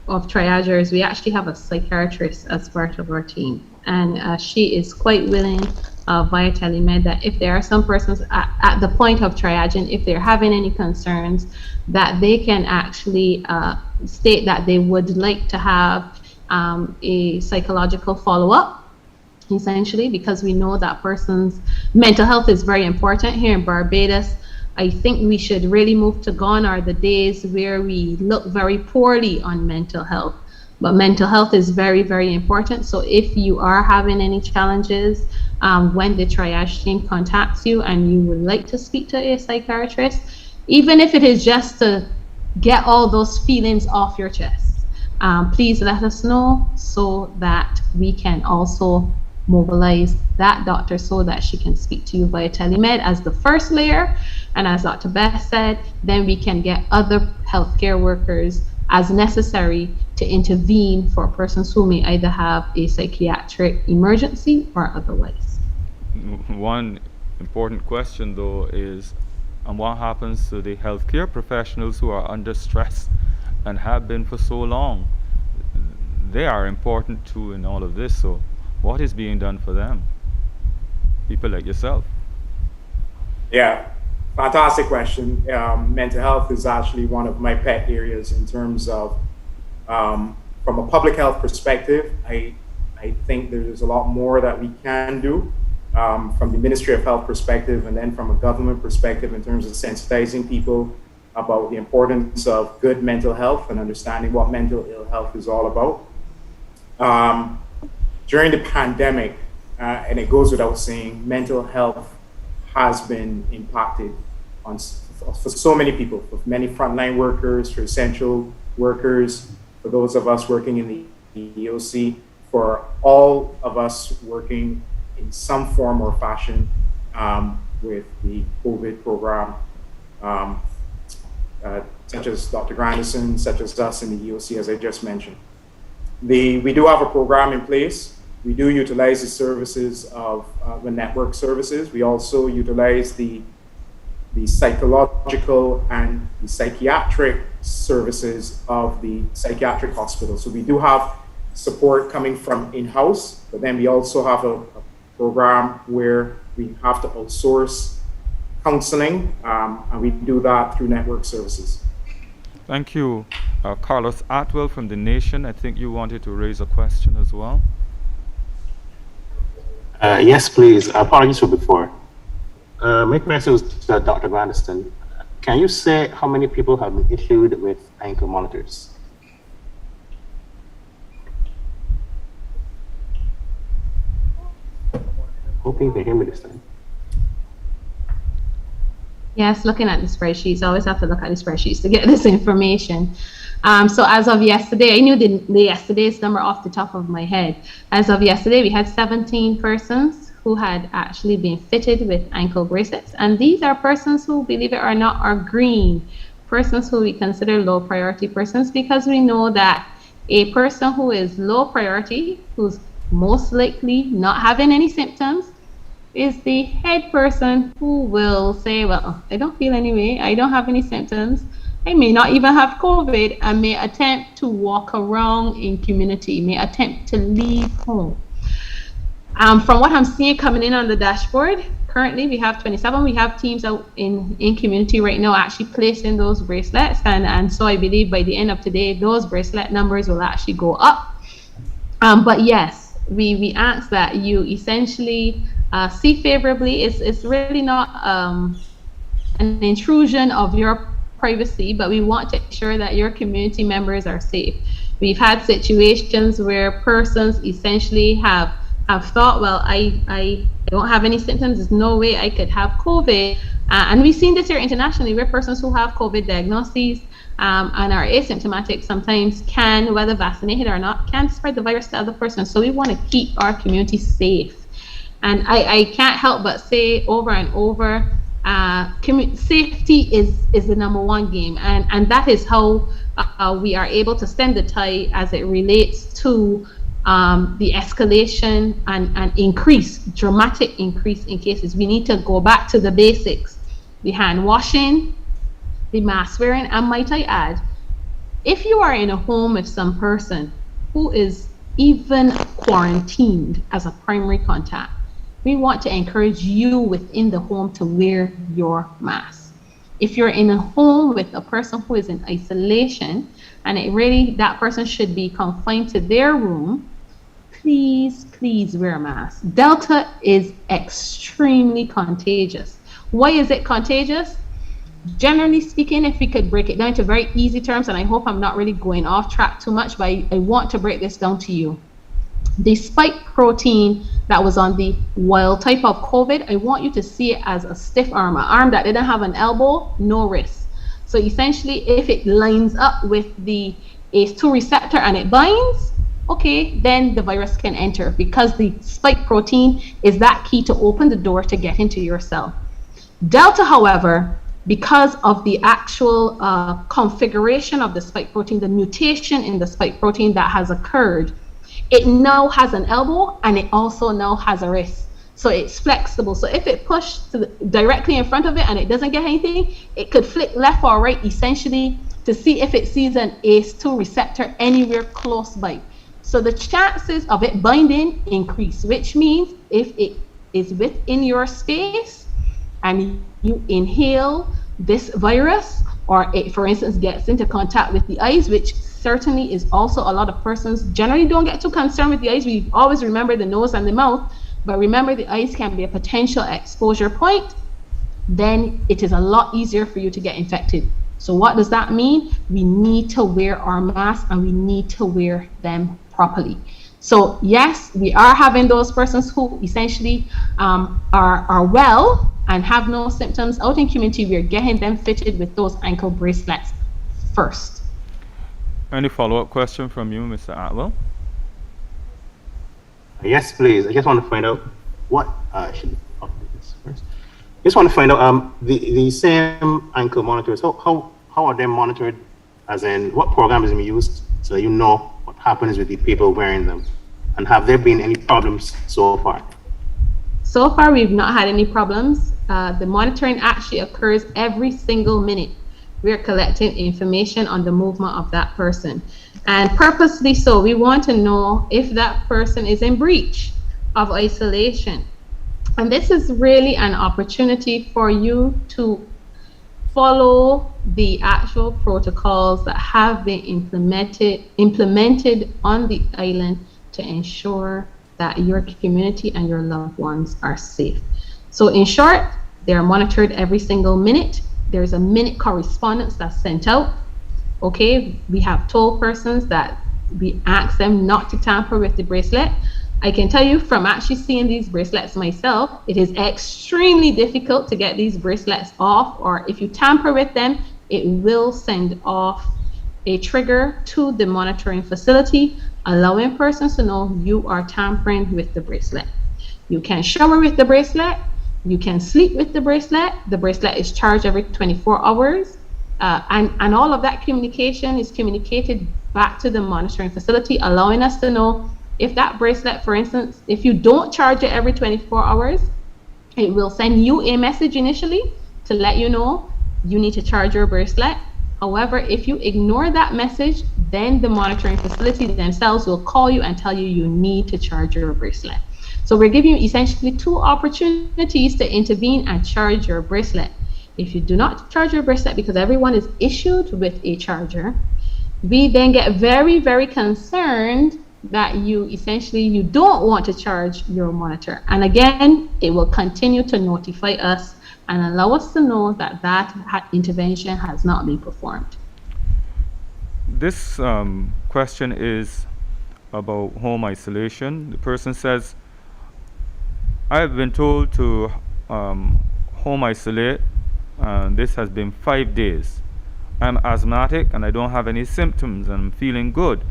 of triagers, we actually have a psychiatrist as part of our team. And she is quite willing via telemed that if there are some persons at the point of triaging, if they're having any concerns, that they can actually state that they would like to have a psychological follow-up, essentially, because we know that person's mental health is very important here in Barbados. I think we should really move to gone are the days where we look very poorly on mental health. But mental health is very, very important. So if you are having any challenges, when the triage team contacts you and you would like to speak to a psychiatrist, even if it is just to get all those feelings off your chest, please let us know so that we can also mobilize that doctor so that she can speak to you via telemed as the first layer. And as Dr. Beth said, then we can get other healthcare workers as necessary to intervene for persons who may either have a psychiatric emergency or otherwise. One important question, though, is and what happens to the healthcare professionals who are under stress and have been for so long? They are important too in all of this. So what is being done for them? People like yourself. Yeah, fantastic question. Mental health is actually one of my pet areas in terms of, from a public health perspective, I think there's a lot more that we can do from the Ministry of Health perspective, and then from a government perspective in terms of sensitizing people about the importance of good mental health and understanding what mental ill health is all about. During the pandemic, and it goes without saying, mental health has been impacted for so many people, for many frontline workers, for essential workers, for those of us working in the EOC, for all of us working in some form or fashion with the COVID program, such as Dr. Grandison, such as us in the EOC, as I just mentioned. We do have a program in place. We do utilize the services of the network services. We also utilize the psychological and the psychiatric services of the psychiatric hospital. So we do have support coming from in-house, but then we also have a program where we have to outsource counseling, and we do that through network services. Thank you. Carlos Atwell from The Nation, I think you wanted to raise a question as well. Yes, please. Apologies for before. My question was to Dr. Grandison. Can you say how many people have been issued with ankle monitors? Hoping you can hear me this time. Yes, looking at the spreadsheets. I always have to look at the spreadsheets to get this information. So as of yesterday, I knew the yesterday's number off the top of my head. As of yesterday, we had 17 persons who had actually been fitted with ankle bracelets. And these are persons who, believe it or not, are green, persons who we consider low priority persons, because we know that a person who is low priority, who's most likely not having any symptoms, is the head person who will say, well, I don't feel any way, I don't have any symptoms, I may not even have COVID, and may attempt to walk around in community, may attempt to leave home. From what I'm seeing coming in on the dashboard, currently we have 27. We have teams out in community right now actually placing those bracelets, and so I believe by the end of today, those bracelet numbers will actually go up. But yes, we ask that you essentially see favorably. It's really not an intrusion of your privacy, but we want to ensure that your community members are safe. We've had situations where persons essentially have thought, well, I don't have any symptoms, there's no way I could have COVID. And we've seen this here internationally, where persons who have COVID diagnoses and are asymptomatic sometimes can, whether vaccinated or not, can spread the virus to other persons. So we want to keep our community safe. And I can't help but say over and over, safety is the number one game. And that is how we are able to stem the tide as it relates to the escalation and dramatic increase in cases. We need to go back to the basics, the hand washing, the mask wearing, and might I add, if you are in a home with some person who is even quarantined as a primary contact, we want to encourage you within the home to wear your mask. If you're in a home with a person who is in isolation and that person should be confined to their room, please wear a mask. Delta is extremely contagious. Why is it contagious? Generally speaking, if we could break it down to very easy terms, and I hope I'm not really going off track too much, but I want to break this down to you. The spike protein that was on the wild type of COVID, I want you to see it as a stiff arm, an arm that didn't have an elbow, no wrist. So essentially, if it lines up with the ACE2 receptor and it binds, okay, then the virus can enter, because the spike protein is that key to open the door to get into your cell. Delta, however, because of the actual configuration of the spike protein, the mutation in the spike protein that has occurred, it now has an elbow and it also now has a wrist. So it's flexible. So if it pushed directly in front of it and it doesn't get anything, it could flick left or right essentially to see if it sees an ACE2 receptor anywhere close by. So the chances of it binding increase, which means if it is within your space and you inhale this virus, or it, for instance, gets into contact with the eyes, which certainly is also a lot of persons generally don't get too concerned with the eyes. We always remember the nose and the mouth, but remember the eyes can be a potential exposure point. Then it is a lot easier for you to get infected. So what does that mean? We need to wear our masks and we need to wear them properly. So yes, we are having those persons who essentially are well and have no symptoms out in community. We are getting them fitted with those ankle bracelets first. Any follow-up question from you, Mr. Atwell? Yes, please. I just want to find out what I should do this first. Just want to find out the same ankle monitors. How are they monitored? As in, what program is being used so you know what happens with the people wearing them? And have there been any problems so far? So far, we've not had any problems. The monitoring actually occurs every single minute. We're collecting information on the movement of that person. And purposely so, we want to know if that person is in breach of isolation. And this is really an opportunity for you to follow the actual protocols that have been implemented on the island to ensure that your community and your loved ones are safe. So in short, they're monitored every single minute. There's a minute correspondence that's sent out. Okay, we have told persons that we ask them not to tamper with the bracelet. I can tell you from actually seeing these bracelets myself, it is extremely difficult to get these bracelets off, or if you tamper with them, it will send off a trigger to the monitoring facility, allowing persons to know you are tampering with the bracelet. You can shower with the bracelet, you can sleep with the bracelet. The bracelet is charged every 24 hours. And all of that communication is communicated back to the monitoring facility, allowing us to know if that bracelet, for instance, if you don't charge it every 24 hours, it will send you a message initially to let you know you need to charge your bracelet. However, if you ignore that message, then the monitoring facility themselves will call you and tell you you need to charge your bracelet. So we're giving you essentially two opportunities to intervene and charge your bracelet. If you do not charge your bracelet, because everyone is issued with a charger, we then get very, very concerned that you don't want to charge your monitor. And again, it will continue to notify us and allow us to know that that intervention has not been performed. This question is about home isolation. The person says, I have been told to home isolate, and this has been 5 days. I'm asthmatic and I don't have any symptoms and I'm feeling good.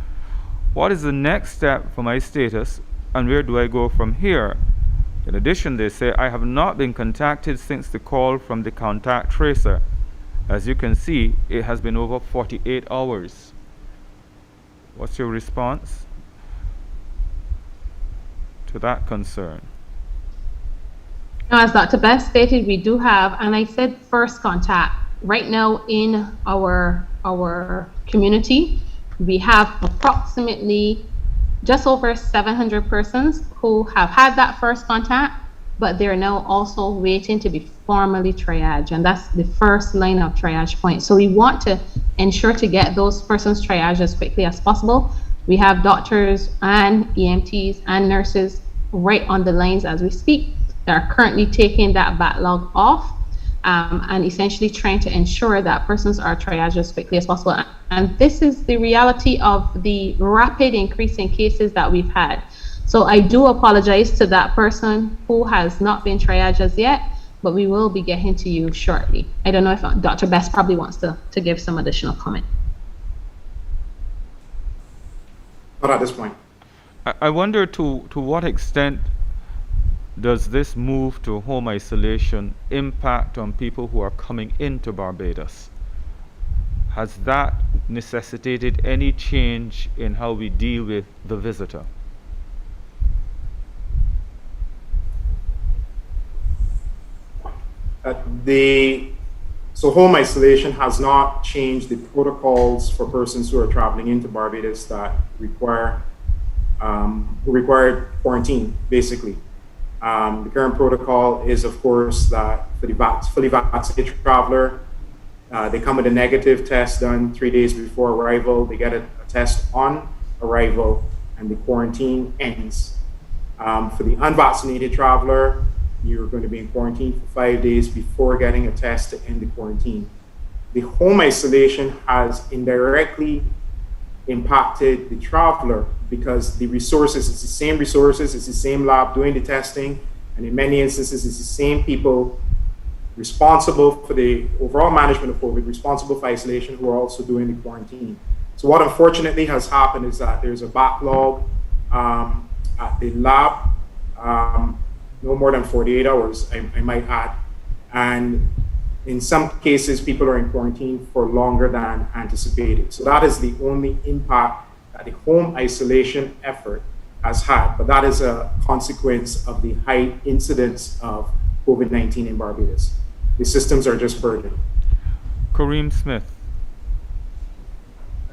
What is the next step for my status and where do I go from here? In addition, they say, I have not been contacted since the call from the contact tracer. As you can see, it has been over 48 hours. What's your response to that concern? Now, as Dr. Best stated, we do have, and I said first contact. Right now in our community, we have approximately just over 700 persons who have had that first contact, but they're now also waiting to be formally triaged, and that's the first line of triage point. So we want to ensure to get those persons triaged as quickly as possible. We have doctors and EMTs and nurses right on the lines as we speak that are currently taking that backlog off and essentially trying to ensure that persons are triaged as quickly as possible. And this is the reality of the rapid increase in cases that we've had. So I do apologize to that person who has not been triaged as yet, but we will be getting to you shortly. I don't know if Dr. Best probably wants to give some additional comment. Not at this point. I wonder to what extent does this move to home isolation impact on people who are coming into Barbados? Has that necessitated any change in how we deal with the visitor? So home isolation has not changed the protocols for persons who are traveling into Barbados that require quarantine, basically. The current protocol is, of course, that for the fully vaccinated traveler, they come with a negative test done 3 days before arrival. They get a test on arrival, and the quarantine ends. For the unvaccinated traveler, you're going to be in quarantine for 5 days before getting a test to end the quarantine. The home isolation has indirectly impacted the traveler because the resources, it's the same resources, it's the same lab doing the testing, and in many instances, it's the same people responsible for the overall management of COVID, responsible for isolation, who are also doing the quarantine. So what unfortunately has happened is that there's a backlog at the lab, no more than 48 hours, I might add. And in some cases, people are in quarantine for longer than anticipated. So that is the only impact that the home isolation effort has had, but that is a consequence of the high incidence of COVID-19 in Barbados. The systems are just burdened. Kareem Smith.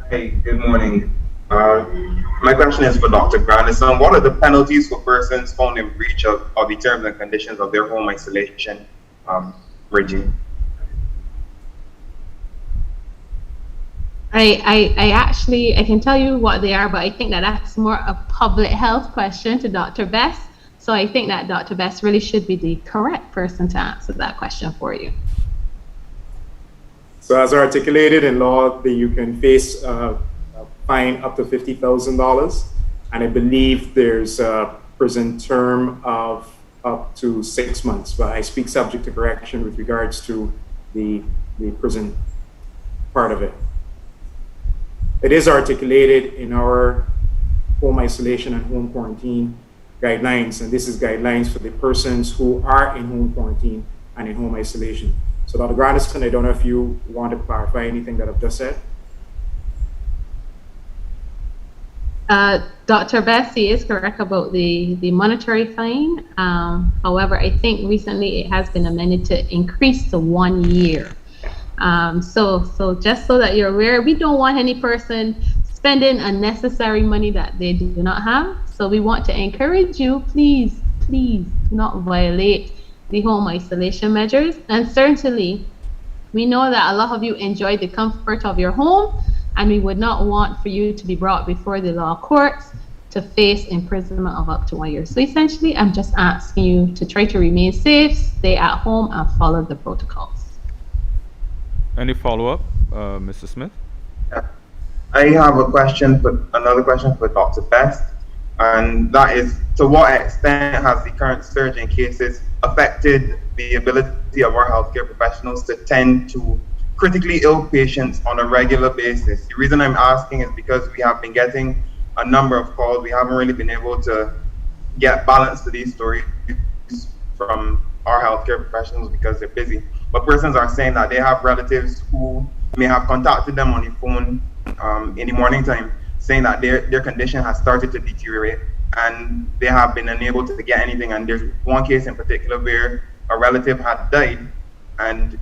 Hey, good morning. My question is for Dr. Grandison. What are the penalties for persons found in breach of the terms and conditions of their home isolation regime? I can tell you what they are, but I think that that's more a public health question to Dr. Best. So I think that Dr. Best really should be the correct person to answer that question for you. So as articulated in law, you can face a fine up to $50,000, and I believe there's a prison term of up to 6 months, but I speak subject to correction with regards to the prison part of it. It is articulated in our home isolation and home quarantine guidelines, and this is guidelines for the persons who are in home quarantine and in home isolation. So Dr. Grandison, I don't know if you want to clarify anything that I've just said. Dr. Bessie is correct about the monetary fine. However, I think recently it has been amended to increase to 1 year. So just so that you're aware, we don't want any person spending unnecessary money that they do not have. So we want to encourage you, please do not violate the home isolation measures. And certainly, we know that a lot of you enjoy the comfort of your home, and we would not want for you to be brought before the law courts to face imprisonment of up to 1 year. So essentially, I'm just asking you to try to remain safe, stay at home, and follow the protocols. Any follow-up, Mr. Smith? I have another question for Dr. Best, and that is, to what extent has the current surge in cases affected the ability of our healthcare professionals to tend to critically ill patients on a regular basis. The reason I'm asking is because we have been getting a number of calls. We haven't really been able to get balance to these stories from our healthcare professionals because they're busy. But persons are saying that they have relatives who may have contacted them on the phone in the morning time, saying that their condition has started to deteriorate and they have been unable to get anything. And there's one case in particular where a relative had died, and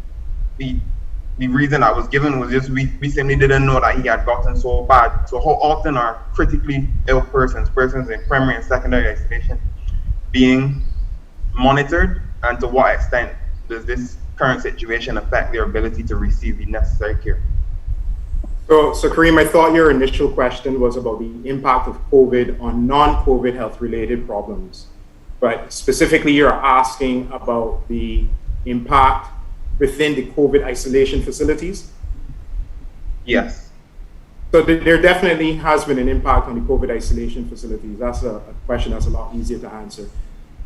the reason I was given was just we simply didn't know that he had gotten so bad. So how often are critically ill persons in primary and secondary isolation being monitored, and to what extent does this current situation affect their ability to receive the necessary care? So Kareem, I thought your initial question was about the impact of COVID on non-COVID health-related problems, but specifically you're asking about the impact within the COVID isolation facilities? Yes. So there definitely has been an impact on the COVID isolation facilities. That's a question that's a lot easier to answer.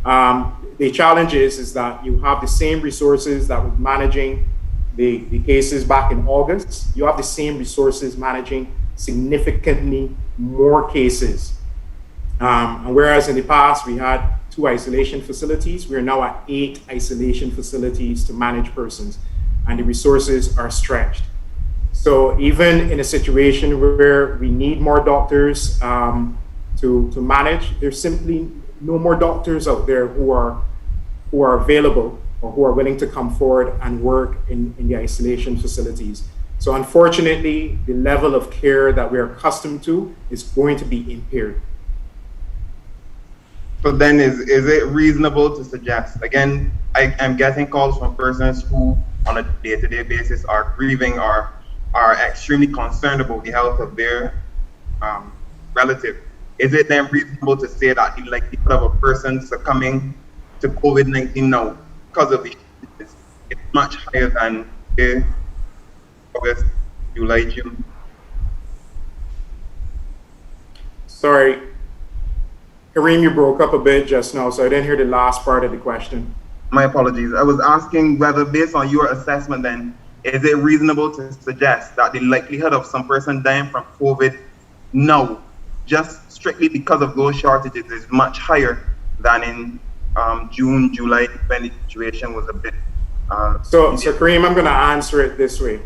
The challenge is that you have the same resources that were managing the cases back in August. You have the same resources managing significantly more cases. And whereas in the past we had 2 isolation facilities, we're now at 8 isolation facilities to manage persons, and the resources are stretched. So even in a situation where we need more doctors to manage, there's simply no more doctors out there who are available or who are willing to come forward and work in the isolation facilities. So unfortunately, the level of care that we're accustomed to is going to be impaired. So then is it reasonable to suggest, again, I'm getting calls from persons who on a day-to-day basis are grieving or are extremely concerned about the health of their relative. Is it then reasonable to say that the likelihood of a person succumbing to COVID-19 now because of the it's much higher than August, July, June? Sorry, Kareem, you broke up a bit just now, so I didn't hear the last part of the question. My apologies. I was asking whether, based on your assessment then, is it reasonable to suggest that the likelihood of some person dying from COVID now, just strictly because of those shortages, is much higher than in June, July, when the situation was a bit... So Kareem, I'm going to answer it this way.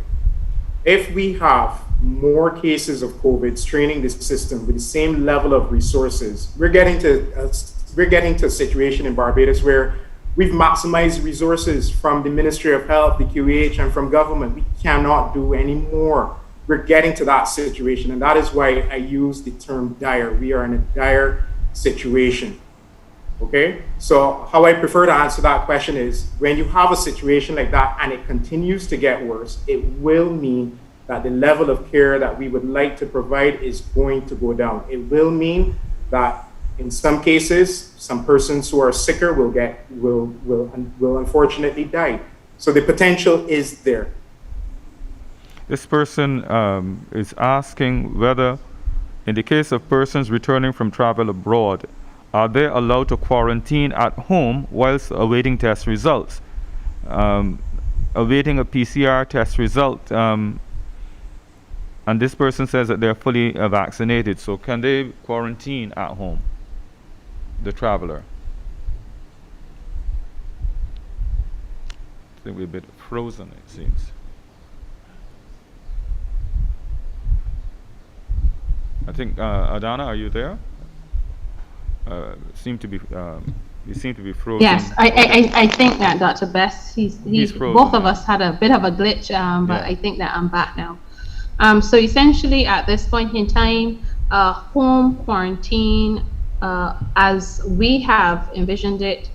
If we have more cases of COVID straining the system with the same level of resources, we're getting to a situation in Barbados where we've maximized resources from the Ministry of Health, the QH, and from government. We cannot do any more. We're getting to that situation, and that is why I use the term dire. We are in a dire situation. Okay? So how I prefer to answer that question is, when you have a situation like that and it continues to get worse, it will mean that the level of care that we would like to provide is going to go down. It will mean that in some cases, some persons who are sicker will unfortunately die. So the potential is there. This person is asking whether, in the case of persons returning from travel abroad, are they allowed to quarantine at home whilst awaiting test results? Awaiting a PCR test result, and this person says that they're fully vaccinated, so can they quarantine at home, the traveler? I think we're a bit frozen, it seems. I think, Adanna, are you there? You seem to be frozen. Yes, I think that Dr. Best, he's frozen. Both of us had a bit of a glitch, but Yeah. I think that I'm back now. So essentially, at this point in time, home quarantine, as we have envisioned it,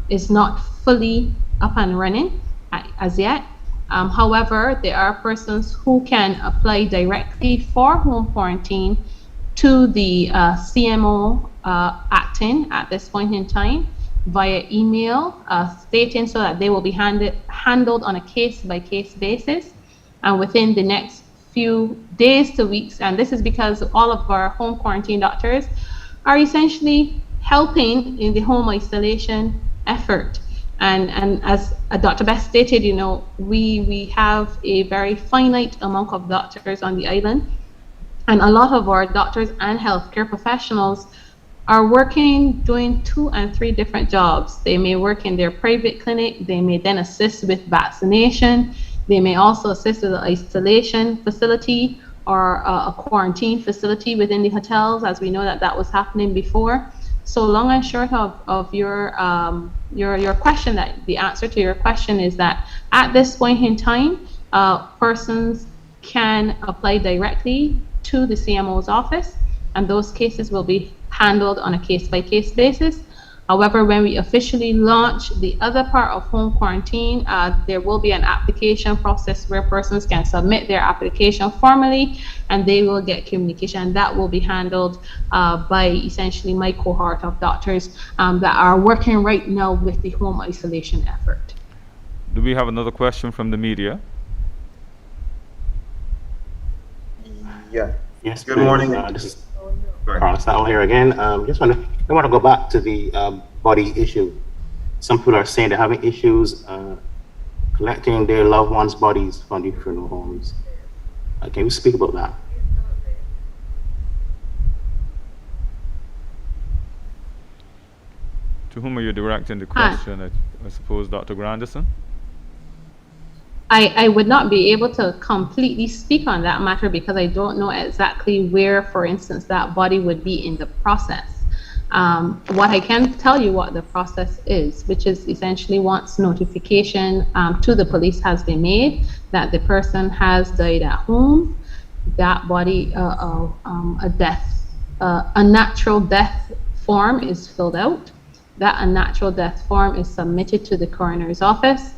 is not fully up and running as yet. However, there are persons who can apply directly for home quarantine to the CMO acting at this point in time via email, stating so that they will be handled on a case-by-case basis and within the next few days to weeks. And this is because all of our home quarantine doctors are essentially helping in the home isolation effort. And as Dr. Best stated, you know, we have a very finite amount of doctors on the island, and a lot of our doctors and healthcare professionals are working, doing 2 and 3 different jobs. They may work in their private clinic, they may then assist with vaccination, they may also assist with the isolation facility or a quarantine facility within the hotels, as we know that that was happening before. So long and short of your question, that the answer to your question is that at this point in time, persons can apply directly to the CMO's office, and those cases will be handled on a case-by-case basis. However, when we officially launch the other part of home quarantine, there will be an application process where persons can submit their application formally, and they will get communication. And that will be handled by essentially my cohort of doctors that are working right now with the home isolation effort. Do we have another question from the media? Yeah. Yes. Good morning. This is Carl Sowell here again. I want to go back to the body issue. Some people are saying they're having issues collecting their loved ones' bodies from the funeral homes. Can you speak about that? To whom are you directing the question? I suppose Dr. Grandison? I would not be able to completely speak on that matter because I don't know exactly where, for instance, that body would be in the process. What I can tell you what the process is, which is essentially once notification to the police has been made that the person has died at home, that body, a natural death form is filled out. That unnatural death form is submitted to the coroner's office.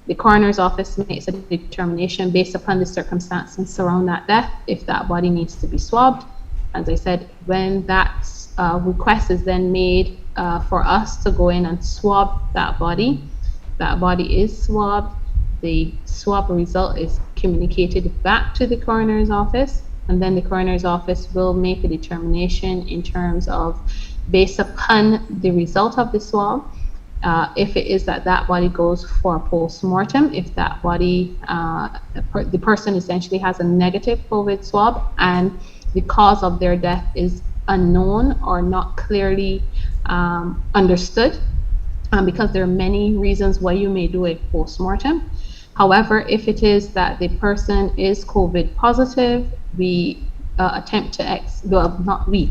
The coroner's office makes a determination based upon the circumstances surrounding that death if that body needs to be swabbed. As I said, when that request is then made for us to go in and swab that body is swabbed. The swab result is communicated back to the coroner's office, and then the coroner's office will make a determination in terms of, based upon the result of the swab, if it is that body goes for a post-mortem, if that body, the person essentially has a negative COVID swab and the cause of their death is unknown or not clearly understood, because there are many reasons why you may do a post-mortem. However, if it is that the person is COVID positive, we attempt to, the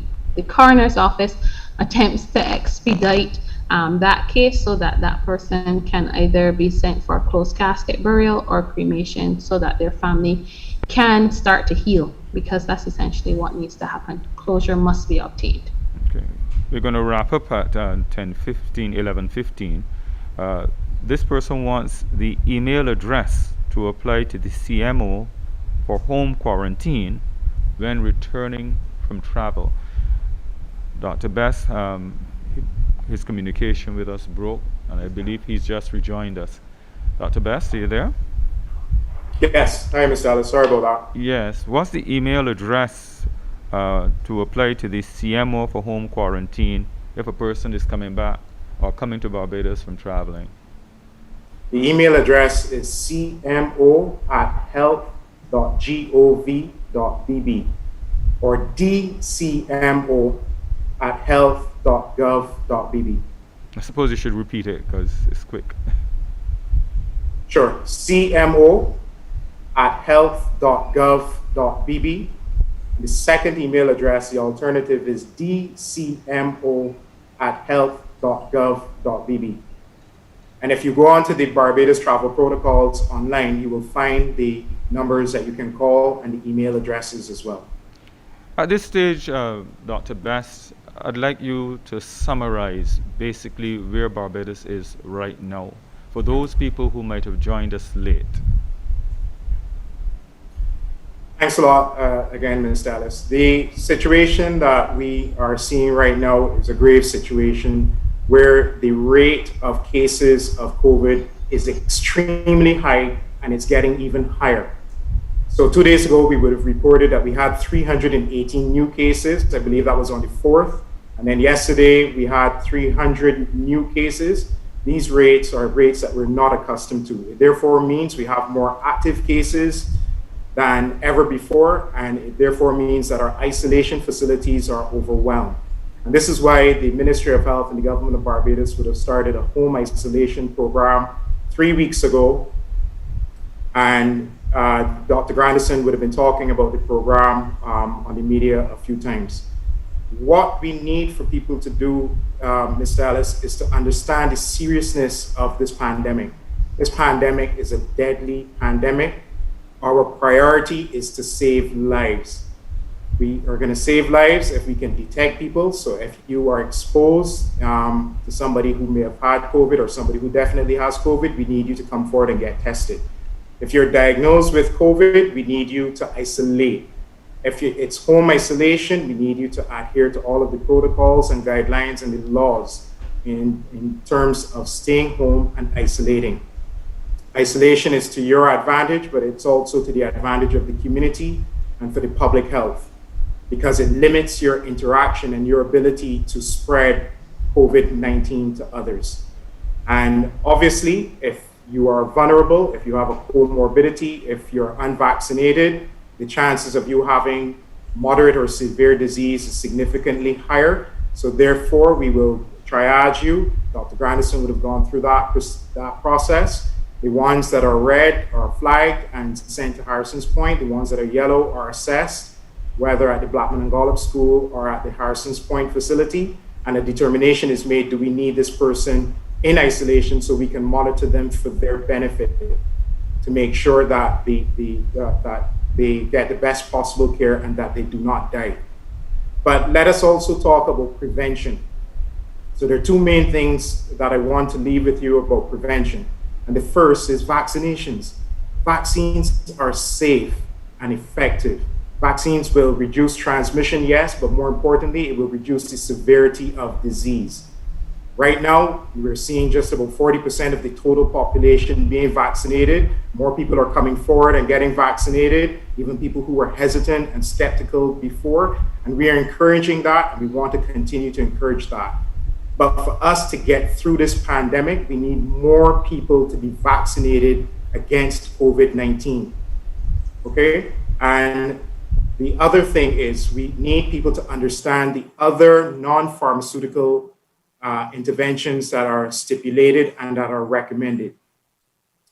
coroner's office attempts to expedite that case so that that person can either be sent for a closed casket burial or cremation so that their family can start to heal, because that's essentially what needs to happen. Closure must be obtained. Okay. We're going to wrap up at 11:15. This person wants the email address to apply to the CMO for home quarantine when returning from travel. Dr. Best, his communication with us broke, and I believe he's just rejoined us. Dr. Best, are you there? Yes. Hi, Mr. Ellis. Sorry about that. Yes. What's the email address to apply to the CMO for home quarantine if a person is coming back or coming to Barbados from traveling? The email address is cmo@health.gov.bb or dcmo@health.gov.bb. I suppose you should repeat it because it's quick. Sure. cmo@health.gov.bb. The second email address, the alternative, is dcmo@health.gov.bb. And if you go onto the Barbados Travel Protocols online, you will find the numbers that you can call and the email addresses as well. At this stage, Dr. Best, I'd like you to summarize basically where Barbados is right now for those people who might have joined us late. Thanks a lot again, Ms. Ellis. The situation that we are seeing right now is a grave situation where the rate of cases of COVID is extremely high and it's getting even higher. So 2 days ago, we would have reported that we had 318 new cases. I believe that was on the 4th. And then yesterday, we had 300 new cases. These rates are rates that we're not accustomed to. It therefore means we have more active cases than ever before, and it therefore means that our isolation facilities are overwhelmed. And this is why the Ministry of Health and the government of Barbados would have started a home isolation program 3 weeks ago. And Dr. Grandison would have been talking about the program on the media a few times. What we need for people to do, Mr. Ellis, is to understand the seriousness of this pandemic. This pandemic is a deadly pandemic. Our priority is to save lives. We are going to save lives if we can detect people. So if you are exposed to somebody who may have had COVID or somebody who definitely has COVID, we need you to come forward and get tested. If you're diagnosed with COVID, we need you to isolate. If it's home isolation, we need you to adhere to all of the protocols and guidelines and the laws in terms of staying home and isolating. Isolation is to your advantage, but it's also to the advantage of the community and for the public health, because it limits your interaction and your ability to spread COVID-19 to others. And obviously, if you are vulnerable, if you have a comorbidity, if you're unvaccinated, the chances of you having moderate or severe disease is significantly higher. So therefore, we will triage you. Dr. Grandison would have gone through that process. The ones that are red are flagged and sent to Harrison's Point. The ones that are yellow are assessed, whether at the Blackman and Golub School or at the Harrison's Point facility. And a determination is made, do we need this person in isolation so we can monitor them for their benefit to make sure that that they get the best possible care and that they do not die. But let us also talk about prevention. So there are two main things that I want to leave with you about prevention. And the first is vaccinations. Vaccines are safe and effective. Vaccines will reduce transmission, yes, but more importantly, it will reduce the severity of disease. Right now, we're seeing just about 40% of the total population being vaccinated. More people are coming forward and getting vaccinated, even people who were hesitant and skeptical before. And we are encouraging that, and we want to continue to encourage that. But for us to get through this pandemic, we need more people to be vaccinated against COVID-19. Okay? And the other thing is we need people to understand the other non-pharmaceutical interventions that are stipulated and that are recommended.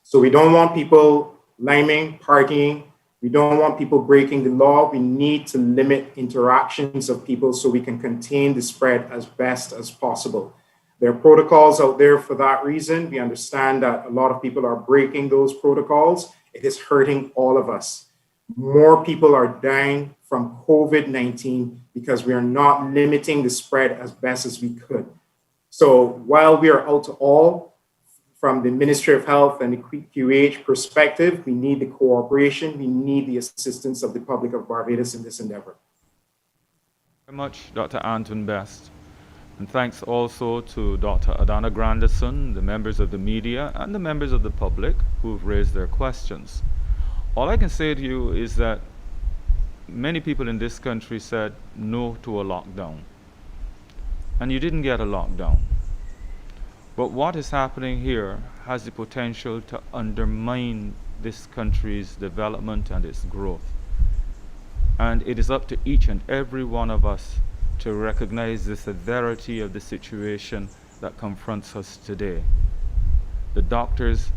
So we don't want people liming, partying. We don't want people breaking the law. We need to limit interactions of people so we can contain the spread as best as possible. There are protocols out there for that reason. We understand that a lot of people are breaking those protocols. It is hurting all of us. More people are dying from COVID-19 because we are not limiting the spread as best as we could. So while we are out to all, from the Ministry of Health and the QH perspective, we need the cooperation, we need the assistance of the public of Barbados in this endeavor. Very much, Dr. Anton Best. And thanks also to Dr. Adanna Grandison, the members of the media, and the members of the public who've raised their questions. All I can say to you is that many people in this country said no to a lockdown. And you didn't get a lockdown. But what is happening here has the potential to undermine this country's development and its growth. And it is up to each and every one of us to recognize the severity of the situation that confronts us today. The doctors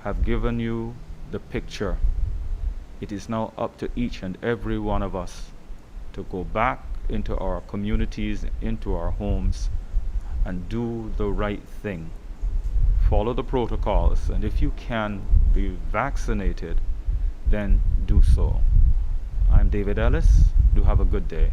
have given you the picture. It is now up to each and every one of us to go back into our communities, into our homes, and do the right thing. Follow the protocols, and if you can be vaccinated, then do so. I'm David Ellis. Do have a good day.